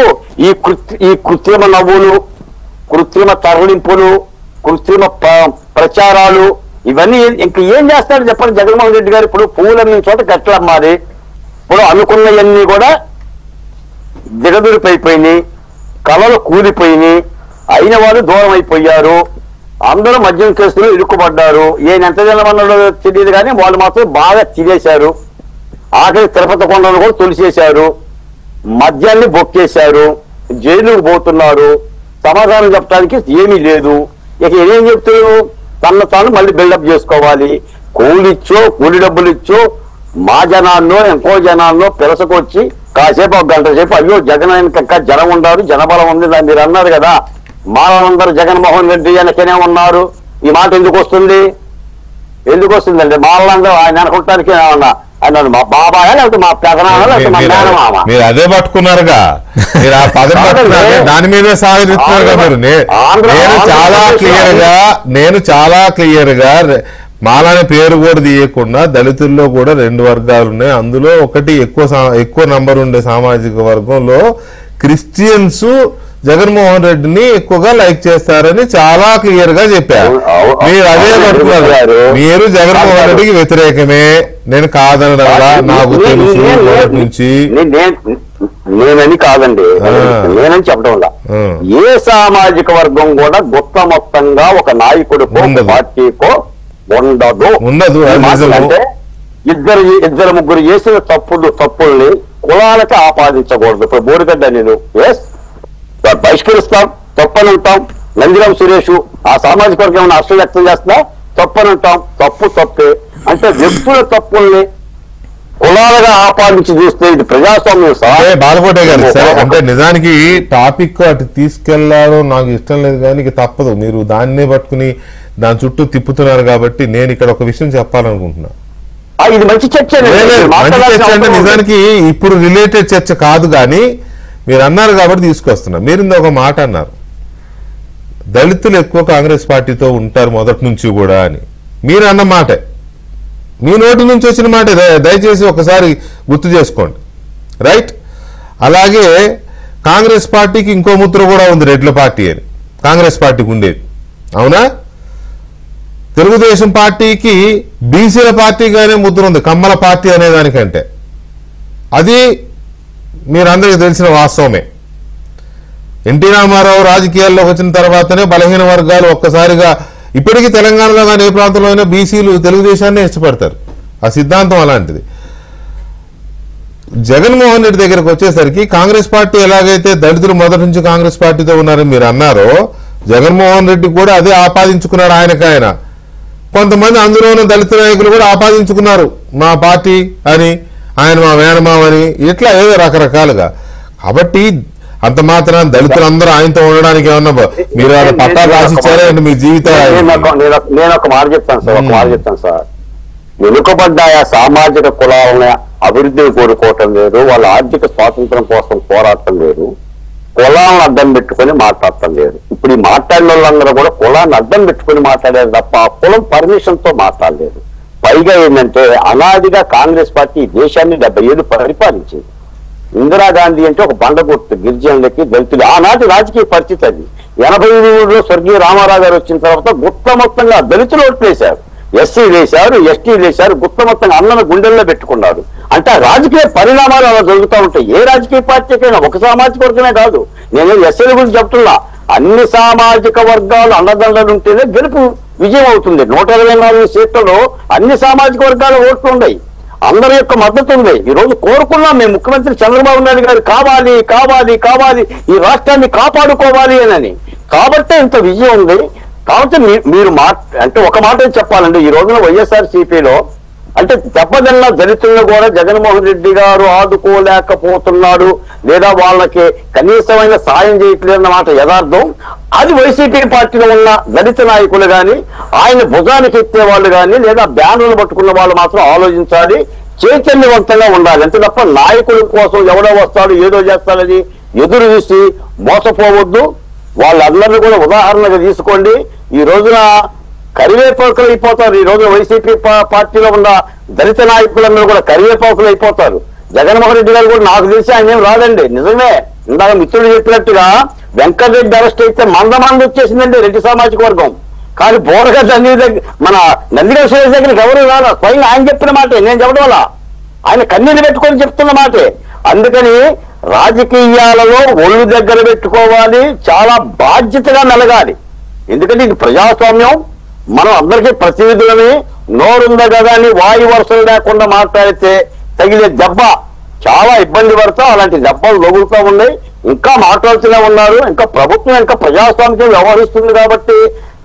ఈ కృత్రిమ నవ్వులు, కృత్రిమ తరలింపులు, కృత్రిమ ప్రచారాలు, ఇవన్నీ ఇంక ఏం చేస్తాడు చెప్పండి జగన్మోహన్ రెడ్డి గారు. ఇప్పుడు పువ్వులన్నీ చోట గట్లమ్మాది. ఇప్పుడు అనుకున్నవన్నీ కూడా దిగదుడిపైపోయినాయి, కళలు కూలిపోయినాయి, అయిన వాళ్ళు దూరం అయిపోయారు. అందరూ మద్యం కేసులు ఇరుక్కుపడ్డారు. ఈయన ఎంత జనమన్నాడో తెలియదు కానీ వాళ్ళు మాత్రం బాగా తినేశారు. ఆఖరి తిరుపతి కొండలు కూడా తొలిసేశారు, మద్యాన్ని బొక్కేశారు, జైలుకు పోతున్నారు. సమాధానం చెప్పడానికి ఏమీ లేదు. ఇక ఏం చెప్తారు? తాను మళ్ళీ బిల్డప్ చేసుకోవాలి. కూలిచ్చో, కూలి డబ్బులు ఇచ్చో, మా జనాన్నో ఇంకో జనాన్నో పిలసకొచ్చి కాసేపు ఒక గంట సేపు అయ్యో జగన్ ఇంకా జనం ఉన్నారు, జనబలం ఉంది మీరు అన్నారు కదా. మాలందరూ జగన్మోహన్ రెడ్డి వెనకనే ఉన్నారు. ఈ మాట ఎందుకు వస్తుంది? ఎందుకు వస్తుందండి? మాలందరూ ఆయన అనుకుంటానికి ఏమన్నా ఆయన మా బాబాయా లేకపోతే మా పెదనాన్న లేకపోతే మా మేనమామ? మీరు అదే పట్టుకున్నారుగా, మీరు ఆ పదం పట్టుకున్నారు, దాని మీదే సాగుతున్నారుగా మీరు. నేను చాలా క్లియర్ గా మాలాని పేరు కూడా తీయకుండా దళితుల్లో కూడా 2 వర్గాలు ఉన్నాయి. అందులో ఒకటి ఎక్కువ నంబర్ ఉండే సామాజిక వర్గంలో క్రిస్టియన్స్ జగన్మోహన్ రెడ్డిని ఎక్కువగా లైక్ చేస్తారని చాలా క్లియర్ గా చెప్పారు. మీరు అదే పట్టుకున్నారు. మీరు జగన్మోహన్ రెడ్డికి వ్యతిరేకమే, నేను కాదనడా నాకు తెలుసు నుంచి. నేనని కాదండి, నేనని చెప్పడం ఏ సామాజిక వర్గం కూడా గుత్త మొత్తంగా ఒక నాయకుడికో పార్టీకో ఉండదు. అంటే ఇద్దరు ముగ్గురు చేసిన తప్పుల్ని కులాలకి ఆపాదించకూడదు. ఇప్పుడు బోరుగడ్డ నేను బహిష్కరిస్తాం, తప్పని ఉంటాం. నందిరాం సురేష్ ఆ సామాజిక వర్గం ఏమైనా హర్షం వ్యక్తం చేస్తున్నా తప్పని ఉంటాం. తప్పే. అంటే వ్యక్తుల తప్పుల్ని కులాలుగా ఆపాదించి చూస్తే ఇది ప్రజాస్వామ్యం సార్. బాలకోట గారు సరే, అంటే నిజానికి టాపిక్ అటు తీసుకెళ్లాలో నాకు ఇష్టం లేదు, కానీ ఇక తప్పదు, మీరు దాన్నే పట్టుకుని దాని చుట్టూ తిప్పుతున్నారు కాబట్టి నేను ఇక్కడ ఒక విషయం చెప్పాలనుకుంటున్నా. ఇది మంచి చర్చ. మంచి చర్చ అంటే నిజానికి ఇప్పుడు రిలేటెడ్ చర్చ కాదు, కానీ మీరు అన్నారు కాబట్టి తీసుకొస్తున్నా. మీరు ఒక మాట అన్నారు, దళితులు ఎక్కువ కాంగ్రెస్ పార్టీతో ఉంటారు మొదటి నుంచి కూడా అని. మీరు అన్న మాటే, మీ నోటి నుంచి వచ్చిన మాట, దయచేసి ఒకసారి గుర్తు చేసుకోండి, రైట్? అలాగే కాంగ్రెస్ పార్టీకి ఇంకో ముద్ర కూడా ఉంది, రెడ్ల పార్టీ అని కాంగ్రెస్ పార్టీకి ఉండేది, అవునా? తెలుగుదేశం పార్టీకి బీసీల పార్టీగానే ముద్ర ఉంది, కమ్మల పార్టీ అనే దానికంటే. అది మీరందరికీ తెలిసిన వాస్తవమే. ఎన్టీ రామారావు రాజకీయాల్లోకి వచ్చిన తర్వాతనే బలహీన వర్గాలు ఒక్కసారిగా, ఇప్పటికీ తెలంగాణలో కానీ ఏ ప్రాంతంలో అయినా బీసీలు తెలుగుదేశాన్ని ఇష్టపడతారు, ఆ సిద్ధాంతం అలాంటిది. జగన్మోహన్ రెడ్డి దగ్గరకు వచ్చేసరికి కాంగ్రెస్ పార్టీ ఎలాగైతే దళితులు మొదటి నుంచి కాంగ్రెస్ పార్టీతో ఉన్నారని మీరు అన్నారో, జగన్మోహన్ రెడ్డి కూడా అదే ఆపాదించుకున్నాడు. ఆయనకాయన కొంతమంది అందులోనూ దళిత నాయకులు కూడా ఆపాదించుకున్నారు, మా పార్టీ అని, ఆయన మా మేనమావని, ఇట్లా ఏదో రకరకాలుగా. కాబట్టి అంత మాత్రం దళితులందరూ ఆయనతో ఉండడానికి ఏమన్నా మీరు పట్టా రాసిచ్చారే అంటే మీ జీవితం. నేను ఒక మాట చెప్తాను సార్, వెనుకబడ్డ సామాజిక కులాలని అభివృద్ధిని కోరుకోవటం లేదు, వాళ్ళ ఆర్థిక స్వాతంత్రం కోసం పోరాటం లేదు, కులాలను అడ్డం పెట్టుకుని మాట్లాడటం లేదు. ఇప్పుడు ఈ మాట్లాడిన వాళ్ళందరూ కూడా కులాన్ని అడ్డం పెట్టుకుని మాట్లాడారు తప్ప ఆ కులం పర్మిషన్ తో మాట్లాడలేదు. పైగా ఏంటంటే అనాదిగా కాంగ్రెస్ పార్టీ దేశాన్ని 70 ఏళ్ళు పరిపాలించింది. ఇందిరాగాంధీ అంటే ఒక బండగుర్తు, గిరిజనులకి దళితులు ఆనాటి రాజకీయ పరిస్థితి అది. 83లో స్వర్గీయ రామారావు గారు వచ్చిన తర్వాత గుత్త మొత్తంగా దళితులు ఓట్లేశారు, ఎస్సీలు వేశారు, ఎస్టీలు వేశారు, గుత్త మొత్తంగా అన్నను గుండెల్లో పెట్టుకున్నాడు. అంటే రాజకీయ పరిణామాలు అలా జరుగుతూ ఉంటాయి. ఏ రాజకీయ పార్టీకైనా ఒక సామాజిక వర్గమే కాదు, నేను ఎస్సీల గురించి చెప్తున్నా, అన్ని సామాజిక వర్గాలు అండదండలు ఉంటేనే గెలుపు విజయం అవుతుంది. 124 సీట్లలో అన్ని సామాజిక వర్గాలు ఓట్లు ఉన్నాయి, అందరి యొక్క మద్దతు ఉంది. ఈ రోజు కోరుకున్నాం మేము, ముఖ్యమంత్రి చంద్రబాబు నాయుడు గారు కావాలి కావాలి కావాలి ఈ రాష్ట్రాన్ని కాపాడుకోవాలి అని. కాబట్టే ఇంత విజయం ఉంది. కాబట్టి మీరు అంటే ఒక మాట చెప్పాలండి, ఈ రోజున వైఎస్ఆర్సీపీలో అంటే దెబ్బతిన్న దళితులను కూడా జగన్మోహన్ రెడ్డి గారు ఆదుకోలేకపోతున్నాడు, లేదా వాళ్ళకి కనీసమైన సాయం చేయట్లేదన్నమాట యథార్థం. అది వైసీపీ పార్టీలో ఉన్న దళిత నాయకులు కానీ, ఆయన భుజానికి ఎత్తే వాళ్ళు కానీ, లేదా బ్యానర్లు పట్టుకున్న వాళ్ళు మాత్రం ఆలోచించాలి, చైతన్యవంతంగా ఉండాలి. అంతే తప్ప నాయకుల కోసం ఎవడో వస్తాడు ఏదో చేస్తాడని ఎదురు చూసి మోసపోవద్దు. వాళ్ళందరినీ కూడా ఉదాహరణగా తీసుకోండి. ఈ రోజున కరివేపాకులు అయిపోతారు. ఈ రోజు వైసీపీ పార్టీలో ఉన్న దళిత నాయకులందరూ కూడా కరివేపాకులు అయిపోతారు. జగన్మోహన్ రెడ్డి గారు కూడా నాకు తెలిసి ఆయన ఏం రాదండి. నిజమే, ఇందాక మిత్రుడు చెప్పినట్టుగా వెంకటరెడ్డి అరెస్ట్ అయితే మందమంది వచ్చేసిందండి రెడ్డి సామాజిక వర్గం. కానీ బోరగడ్డ మన నందిగా సురేష్ దగ్గరికి ఎవరు రాదు. స్వయంగా ఆయన చెప్పిన మాటే, నేను చెప్పడం వల్ల ఆయన కన్నీళ్ళు పెట్టుకొని చెప్తున్న మాటే. అందుకని రాజకీయాలలో ఒళ్ళు దగ్గర పెట్టుకోవాలి, చాలా బాధ్యతగా మెలగాలి. ఎందుకంటే ఇది ప్రజాస్వామ్యం, మనం అందరికీ ప్రతినిధులని, నోరుందా కదా అని వాయు వరుసలు లేకుండా మాట్లాడితే తగిలే దెబ్బ చాలా ఇబ్బంది పడతాం. అలాంటి దెబ్బలు తగులుతూ ఉన్నాయి. ఇంకా మాట్లాడుతూనే ఉన్నారు. ఇంకా ప్రభుత్వం ఇంకా ప్రజాస్వామ్యం వ్యవహరిస్తుంది కాబట్టి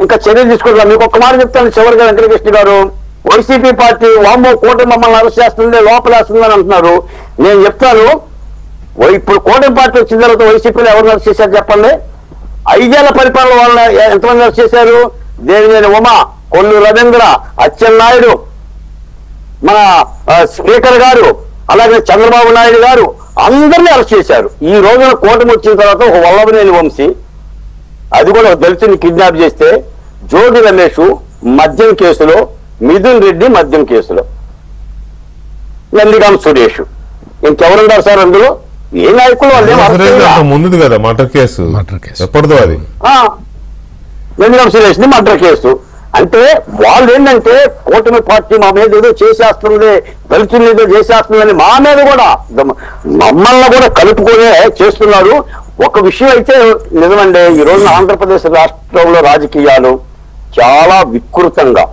ఇంకా చర్యలు తీసుకుంటాం. మీకు ఒక్క మాట చెప్తాను చివరిగా, వెంకటకృష్ణ గారు, వైసీపీ పార్టీ వామ్మో కూటమి మమ్మల్ని అరెస్ట్ చేస్తుంది, లోపలేస్తుంది అని అంటున్నారు. నేను చెప్తాను, ఇప్పుడు కూటమి పార్టీ వచ్చిన తర్వాత వైసీపీలో ఎవరు అరెస్ట్ చేశారు చెప్పండి? 5 ఏళ్ల పరిపాలన వల్ల ఎంతమంది అరెస్ట్ చేశారు? దేవినేని ఉమా, కొల్లు రవీంద్ర, అచ్చెన్నాయుడు, మన స్పీకర్ గారు, అలాగే చంద్రబాబు నాయుడు గారు, అందరినీ అరెస్ట్ చేశారు. ఈ రోజున కూటమి వచ్చిన తర్వాత ఒక వల్లభనేని వంశీ, అది కూడా దళితుని కిడ్నాప్ చేస్తే, జోగి రమేష్ మద్యం కేసులో, మిథున్ రెడ్డి మద్యం కేసులో, నందిగాం సురేష్, ఇంకెవరున్నారు సార్ అందులో? ఏ నాయకులు వాళ్ళు ముందు కదా మర్డర్ కేసు ఎప్పటిదో అది నందిగాం సురేష్ ని మర్డర్ కేసు. అంటే వాళ్ళు ఏంటంటే కూటమి పార్టీ మా మీద ఏదో చేసేస్తుంది, దళితులు ఏదో చేసేస్తుందని మా మీద కూడా మమ్మల్ని కూడా కలుపుకొనే చేస్తున్నారు. ఒక విషయం అయితే నిజమండి, ఈ రోజున ఆంధ్రప్రదేశ్ రాష్ట్రంలో రాజకీయాలు చాలా వికృతంగా,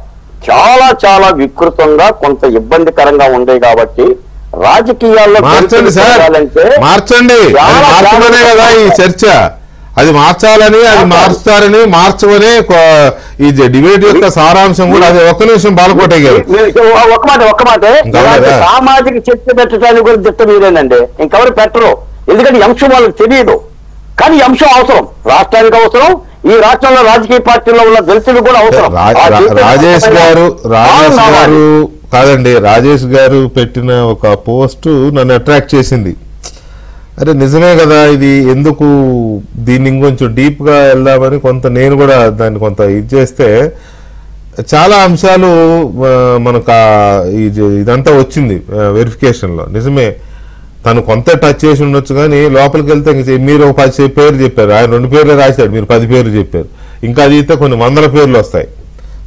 చాలా చాలా వికృతంగా, కొంత ఇబ్బందికరంగా ఉండేవి. కాబట్టి రాజకీయాల్లో మార్చండి సార్, మార్చండి కదా ఈ చర్చ. అది మార్చాలని, అది మార్చారని, మార్చమనే ఈ డిబేట్ యొక్క సారాంశం కూడా అది. ఒక్క నిమిషం బాలకోటయ్య గారు, ఒక్క మాట సామాజిక చర్చ పెట్టడానికి కూడా దిట్ట మీరేనండి, ఇంకెవరు పెట్టరు. ఎందుకంటే ఈ అంశం వాళ్ళకి తెలియదు, కానీ ఈ అంశం అవసరం, రాష్ట్రానికి అవసరం, ఈ రాష్ట్రంలో రాజకీయ పార్టీలో ఉన్న దళితులు కూడా అవసరం. రాజేష్ గారు కాదండి, రాజేష్ గారు పెట్టిన ఒక పోస్టు నన్ను అట్రాక్ట్ చేసింది. అరే నిజమే కదా, ఇది ఎందుకు దీన్ని ఇంకొంచెం డీప్ గా వెళ్దామని కొంత నేను కూడా దాన్ని కొంత ఇది చేస్తే చాలా అంశాలు మనకు ఇదంతా వచ్చింది వెరిఫికేషన్ లో. నిజమే, తను కొంత టచ్ చేసి ఉండొచ్చు, కానీ లోపలికి వెళ్తే మీరు ఒక 10 పేర్లు చెప్పారు, ఆయన 2 పేర్లే రాశాడు, మీరు 10 పేర్లు చెప్పారు, ఇంకా అది అయితే కొన్ని వందల పేర్లు వస్తాయి.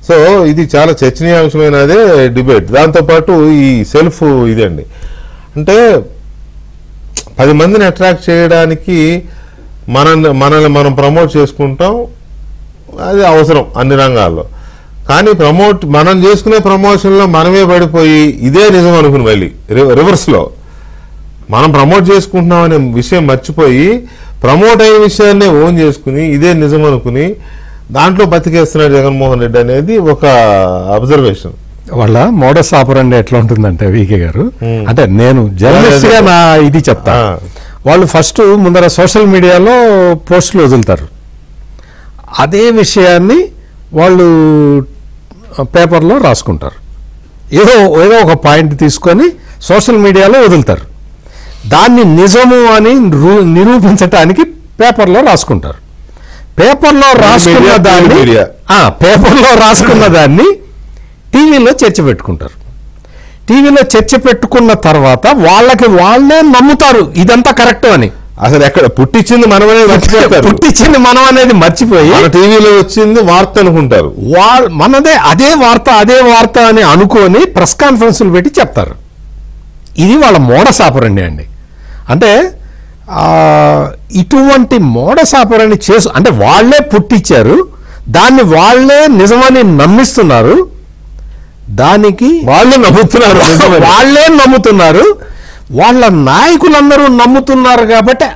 సో ఇది చాలా చర్చనీయాంశమైనదే డిబేట్. దాంతోపాటు ఈ సెల్ఫ్ ఇదండి, అంటే 10 మందిని అట్రాక్ట్ చేయడానికి మనల్ని మనం ప్రమోట్ చేసుకుంటాం, అది అవసరం అన్ని రంగాల్లో. కానీ మనం చేసుకునే ప్రమోషన్లో మనమే పడిపోయి ఇదే నిజం అనుకుని మళ్ళీ రివర్స్లో మనం ప్రమోట్ చేసుకుంటున్నాం అనే విషయం మర్చిపోయి ప్రమోట్ అయ్యే విషయాన్నే ఓన్ చేసుకుని ఇదే నిజం అనుకుని దాంట్లో బతికేస్తున్నాడు జగన్మోహన్ రెడ్డి అనేది ఒక అబ్జర్వేషన్. వాళ్ళ మోడస్ ఆపరండి ఎట్లా ఉంటుందంటే వీకే గారు, అంటే నేను జర్నలిస్ట్ గా నా ఇది చెప్తా. వాళ్ళు ఫస్ట్ ముందర సోషల్ మీడియాలో పోస్టులు వదులుతారు, అదే విషయాన్ని వాళ్ళు పేపర్లో రాసుకుంటారు, ఏదో ఒక పాయింట్ తీసుకొని సోషల్ మీడియాలో వదులుతారు, దాన్ని నిజము అని నిరూపించటానికి పేపర్లో రాసుకుంటారు. పేపర్లో రాసుకున్న దాన్ని టీవీలో చర్చ పెట్టుకుంటారు. టీవీలో చర్చ పెట్టుకున్న తర్వాత వాళ్ళే నమ్ముతారు ఇదంతా కరెక్ట్ అని. అసలు ఎక్కడ పుట్టించింది మనం అనేది మర్చిపోయి టీవీలో వచ్చింది వార్త అనుకుంటారు. మనదే అదే వార్త అని అనుకొని ప్రెస్ కాన్ఫరెన్స్లు పెట్టి చెప్తారు. ఇది వాళ్ళ మోడస్ ఆపరండి అండి. అంటే ఇటువంటి మోడస్ ఆపరండి అంటే వాళ్లే పుట్టించారు, దాన్ని వాళ్లే నిజమని నమ్మిస్తున్నారు, దానికి వాళ్ళే నమ్ముతున్నారు, వాళ్ళ నాయకులందరూ నమ్ముతున్నారు కాబట్టి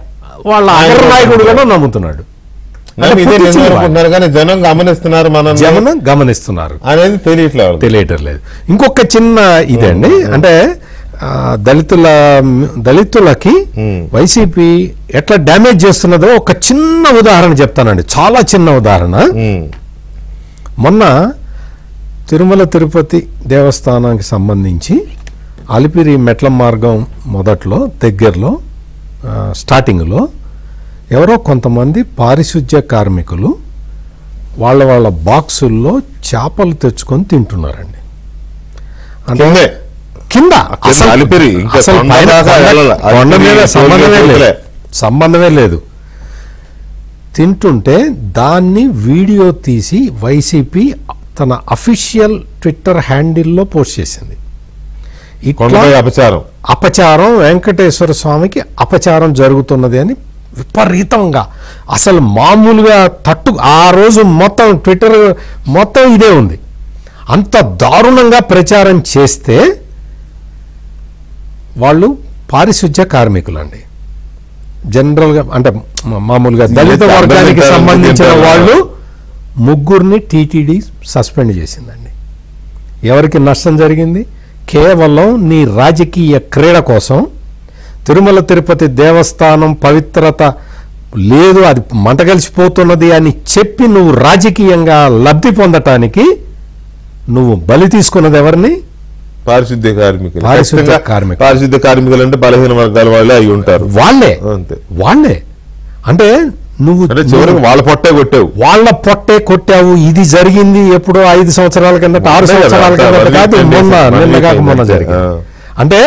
వాళ్ళ అగ్ర నాయకుడు కూడా నమ్ముతున్నాడు. కానీ జనం గమనిస్తున్నారు అనేది తెలియటం లేదు. ఇంకొక చిన్న ఇదండి, అంటే దళితులకి వైసీపీ ఎట్లా డ్యామేజ్ చేస్తున్నదో ఒక చిన్న ఉదాహరణ చెప్తానండి, చాలా చిన్న ఉదాహరణ. మొన్న తిరుమల తిరుపతి దేవస్థానానికి సంబంధించి అలిపిరి మెట్ల మార్గం దగ్గరలో స్టార్టింగ్లో ఎవరో కొంతమంది పారిశుధ్య కార్మికులు వాళ్ళ బాక్సుల్లో చేపలు తెచ్చుకొని తింటున్నారండి. అంటే కింద సంబంధమే లేదు, తింటుంటే దాన్ని వీడియో తీసి వైసీపీ తన అఫీషియల్ ట్విట్టర్ హ్యాండిల్లో పోస్ట్ చేసింది. అపచారం, వెంకటేశ్వర స్వామికి అపచారం జరుగుతున్నది అని విపరీతంగా, అసలు మామూలుగా ఆ రోజు మొత్తం ట్విట్టర్ మొత్తం ఇదే ఉంది. అంత దారుణంగా ప్రచారం చేస్తే వాళ్ళు పారిశుధ్య కార్మికులండి, జనరల్గా అంటే మామూలుగా దళిత వర్గానికి సంబంధించిన వాళ్ళు 3 టీటీడీ సస్పెండ్ చేసిందండి. ఎవరికి నష్టం జరిగింది? కేవలం నీ రాజకీయ క్రీడ కోసం, తిరుమల తిరుపతి దేవస్థానం పవిత్రత లేదు, అది మంటగలిసిపోతున్నది అని చెప్పి నువ్వు రాజకీయంగా లబ్ధి పొందటానికి నువ్వు బలి తీసుకున్నది ఎవరిని? పారిశుద్ధ్య కార్మికులు అంటే బలహీన వర్గాల వాళ్ళే అయి ఉంటారు. వాళ్ళే అంటే నువ్వు చివరికి వాళ్ళ పొట్టే కొట్టావు. ఇది జరిగింది ఎప్పుడో 5 సంవత్సరాల కిందట, 6 సంవత్సరాల కిందట కాదు, మొన్న జరిగింది. అంటే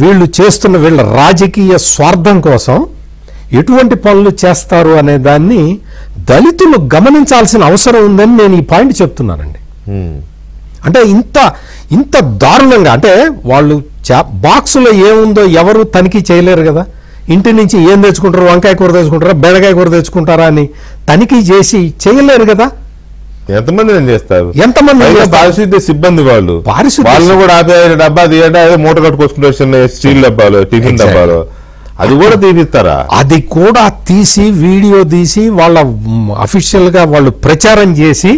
వీళ్ళ రాజకీయ స్వార్థం కోసం ఎటువంటి పనులు చేస్తారు అనే దాన్ని దళితులు గమనించాల్సిన అవసరం ఉందని నేను ఈ పాయింట్ చెప్తున్నానండి. అంటే ఇంత దారుణంగా, అంటే వాళ్ళు బాక్సులో ఏముందో ఎవరు తనిఖీ చేయలేరు కదా. ఇంటి నుంచి ఏం తెచ్చుకుంటారు, వంకాయ కూర తెచ్చుకుంటారా, బెండకాయ కూర తెచ్చుకుంటారా అని తనిఖీ చేసి చేయలేరు కదా. ఎంతమంది చేస్తారు? పారిశుద్ధ్య సిబ్బంది వాళ్ళని కూడా ఆపే డబ్బా తీయండి, అదే మూట కట్టుకొచ్చుకుంటారు, చిన్న స్టీల్ డబ్బాలు, టిఫిన్ డబ్బాలు. అది కూడా తీపిస్తారా? అది కూడా తీసి వీడియో తీసి వాళ్ళ అఫీషియల్గా వాళ్ళు ప్రచారం చేసి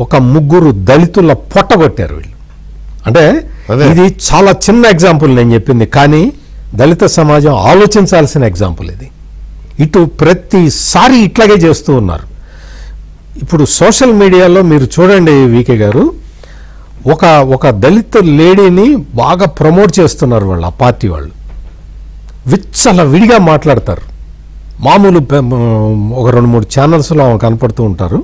ఒక 3 దళితుల పొట్టగొట్టారు వీళ్ళు. అంటే అదే. ఇది చాలా చిన్న ఎగ్జాంపుల్ నేను చెప్పింది, కానీ దళిత సమాజం ఆలోచించాల్సిన ఎగ్జాంపుల్ ఇది. ఇటు ప్రతిసారి ఇట్లాగే చేస్తూ ఉన్నారు. ఇప్పుడు సోషల్ మీడియాలో మీరు చూడండి వికే గారు, ఒక దళిత లేడీని బాగా ప్రమోట్ చేస్తున్నారు వాళ్ళు, ఆ పార్టీ వాళ్ళు విచ్చల విడిగా మాట్లాడతారు. మామూలు ఒక 2-3 ఛానల్స్లో కనపడుతూ ఉంటారు.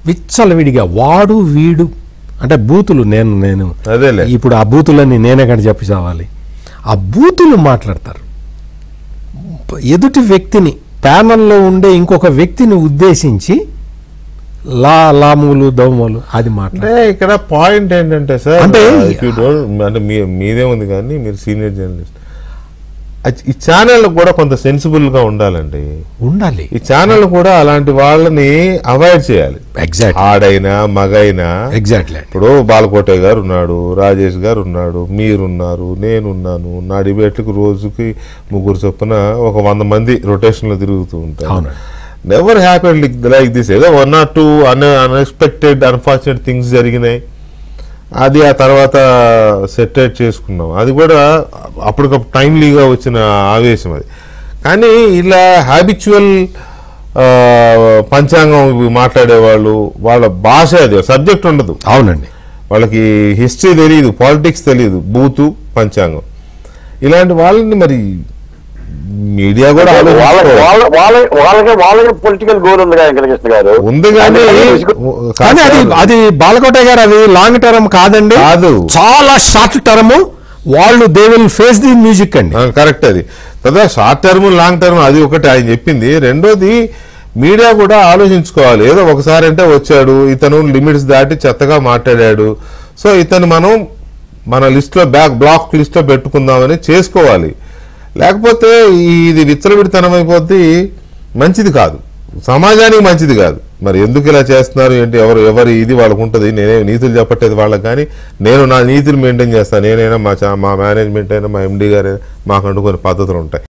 విచ్చల విడిగా వాడు వీడు అంటే బూతులు, నేను అదేలే. ఇప్పుడు ఆ బూతులన్నీ నేనే కానీ చెప్పి చావాలి. ఆ బూతులు మాట్లాడతారు. ఎదుటి వ్యక్తిని, ప్యానల్లో ఉండే ఇంకొక వ్యక్తిని ఉద్దేశించి లాములు దోమలు అది మాట్లాడే. అంటే ఇక్కడ పాయింట్ ఏంటంటే సార్, అంటే అంటే మీదే ఉంది కానీ మీరు సీనియర్ జర్నలిస్ట్, ఈ ఛానల్ కూడా కొంత సెన్సిబుల్ గా ఉండాలండి. ఉండాలి. ఈ ఛానల్ కూడా అలాంటి వాళ్ళని అవాయిడ్ చేయాలి. ఎగ్జాక్ట్ ఆడైనా మగైనా. ఎగ్జాక్ట్లీ. ఇప్పుడు బాలకోటే గారు ఉన్నాడు, రాజేష్ గారు ఉన్నాడు, మీరున్నారు, నేనున్నాను. నా డిబేట్లకు రోజుకి 3 చొప్పున ఒక 100 మంది రొటేషన్ లో తిరుగుతూ ఉంటారు. అవును. Never happen like this. ఏదో 1 or 2 అన్ఎక్స్పెక్టెడ్ అన్ఫార్చునేట్ థింగ్స్ జరిగినాయి, అది ఆ తర్వాత సెటరేట్ చేసుకున్నాం. అది కూడా అప్పటికప్పుడు టైమ్లీగా వచ్చిన ఆవేశం అది. కానీ ఇలా హ్యాబిచువల్ పంచాంగం మాట్లాడేవాళ్ళు, వాళ్ళ భాష అది సబ్జెక్ట్ ఉండదు. అవునండి. వాళ్ళకి హిస్టరీ తెలియదు, పాలిటిక్స్ తెలియదు, బూతు పంచాంగం. ఇలాంటి వాళ్ళని మరి మీడియా కూడా వాళ్ళకి పొలిటికల్ గోల్ ఉంది కదా వెంకటకృష్ణ గారు. ఉంది కానీ అది బాలకోట గారు అది లాంగ్ టర్మ్ కాదండి, కాదు, చాలా షార్ట్ టర్మ్. వాళ్ళు they will face the music అండి. కరెక్ట్. అది కదా షార్ట్ టర్మ్ లాంగ్ టర్మ్, అది ఒకటి ఆయన చెప్పింది. రెండోది మీడియా కూడా ఆలోచించుకోవాలి. ఏదో ఒకసారి అంటే వచ్చాడు, ఇతను లిమిట్స్ దాటి చెత్తగా మాట్లాడాడు, సో ఇతను మనం మన లిస్ట్లో బ్లాక్ లిస్ట్లో పెట్టుకుందామని చేసుకోవాలి. లేకపోతే ఇది విచ్చలవిడితనం అయిపోద్ది, మంచిది కాదు, సమాజానికి మంచిది కాదు. మరి ఎందుకు ఇలా చేస్తున్నారు ఏంటి, ఎవరి ఇది వాళ్ళకు ఉంటుంది. నేనే నీతులు చెప్పట్టేది వాళ్ళకి, కానీ నేను నా నీతులు మెయింటైన్ చేస్తాను. నేనైనా మా మేనేజ్మెంట్ అయినా మా ఎండీ గారైనా మాకంటూ కొన్ని పద్ధతులు ఉంటాయి.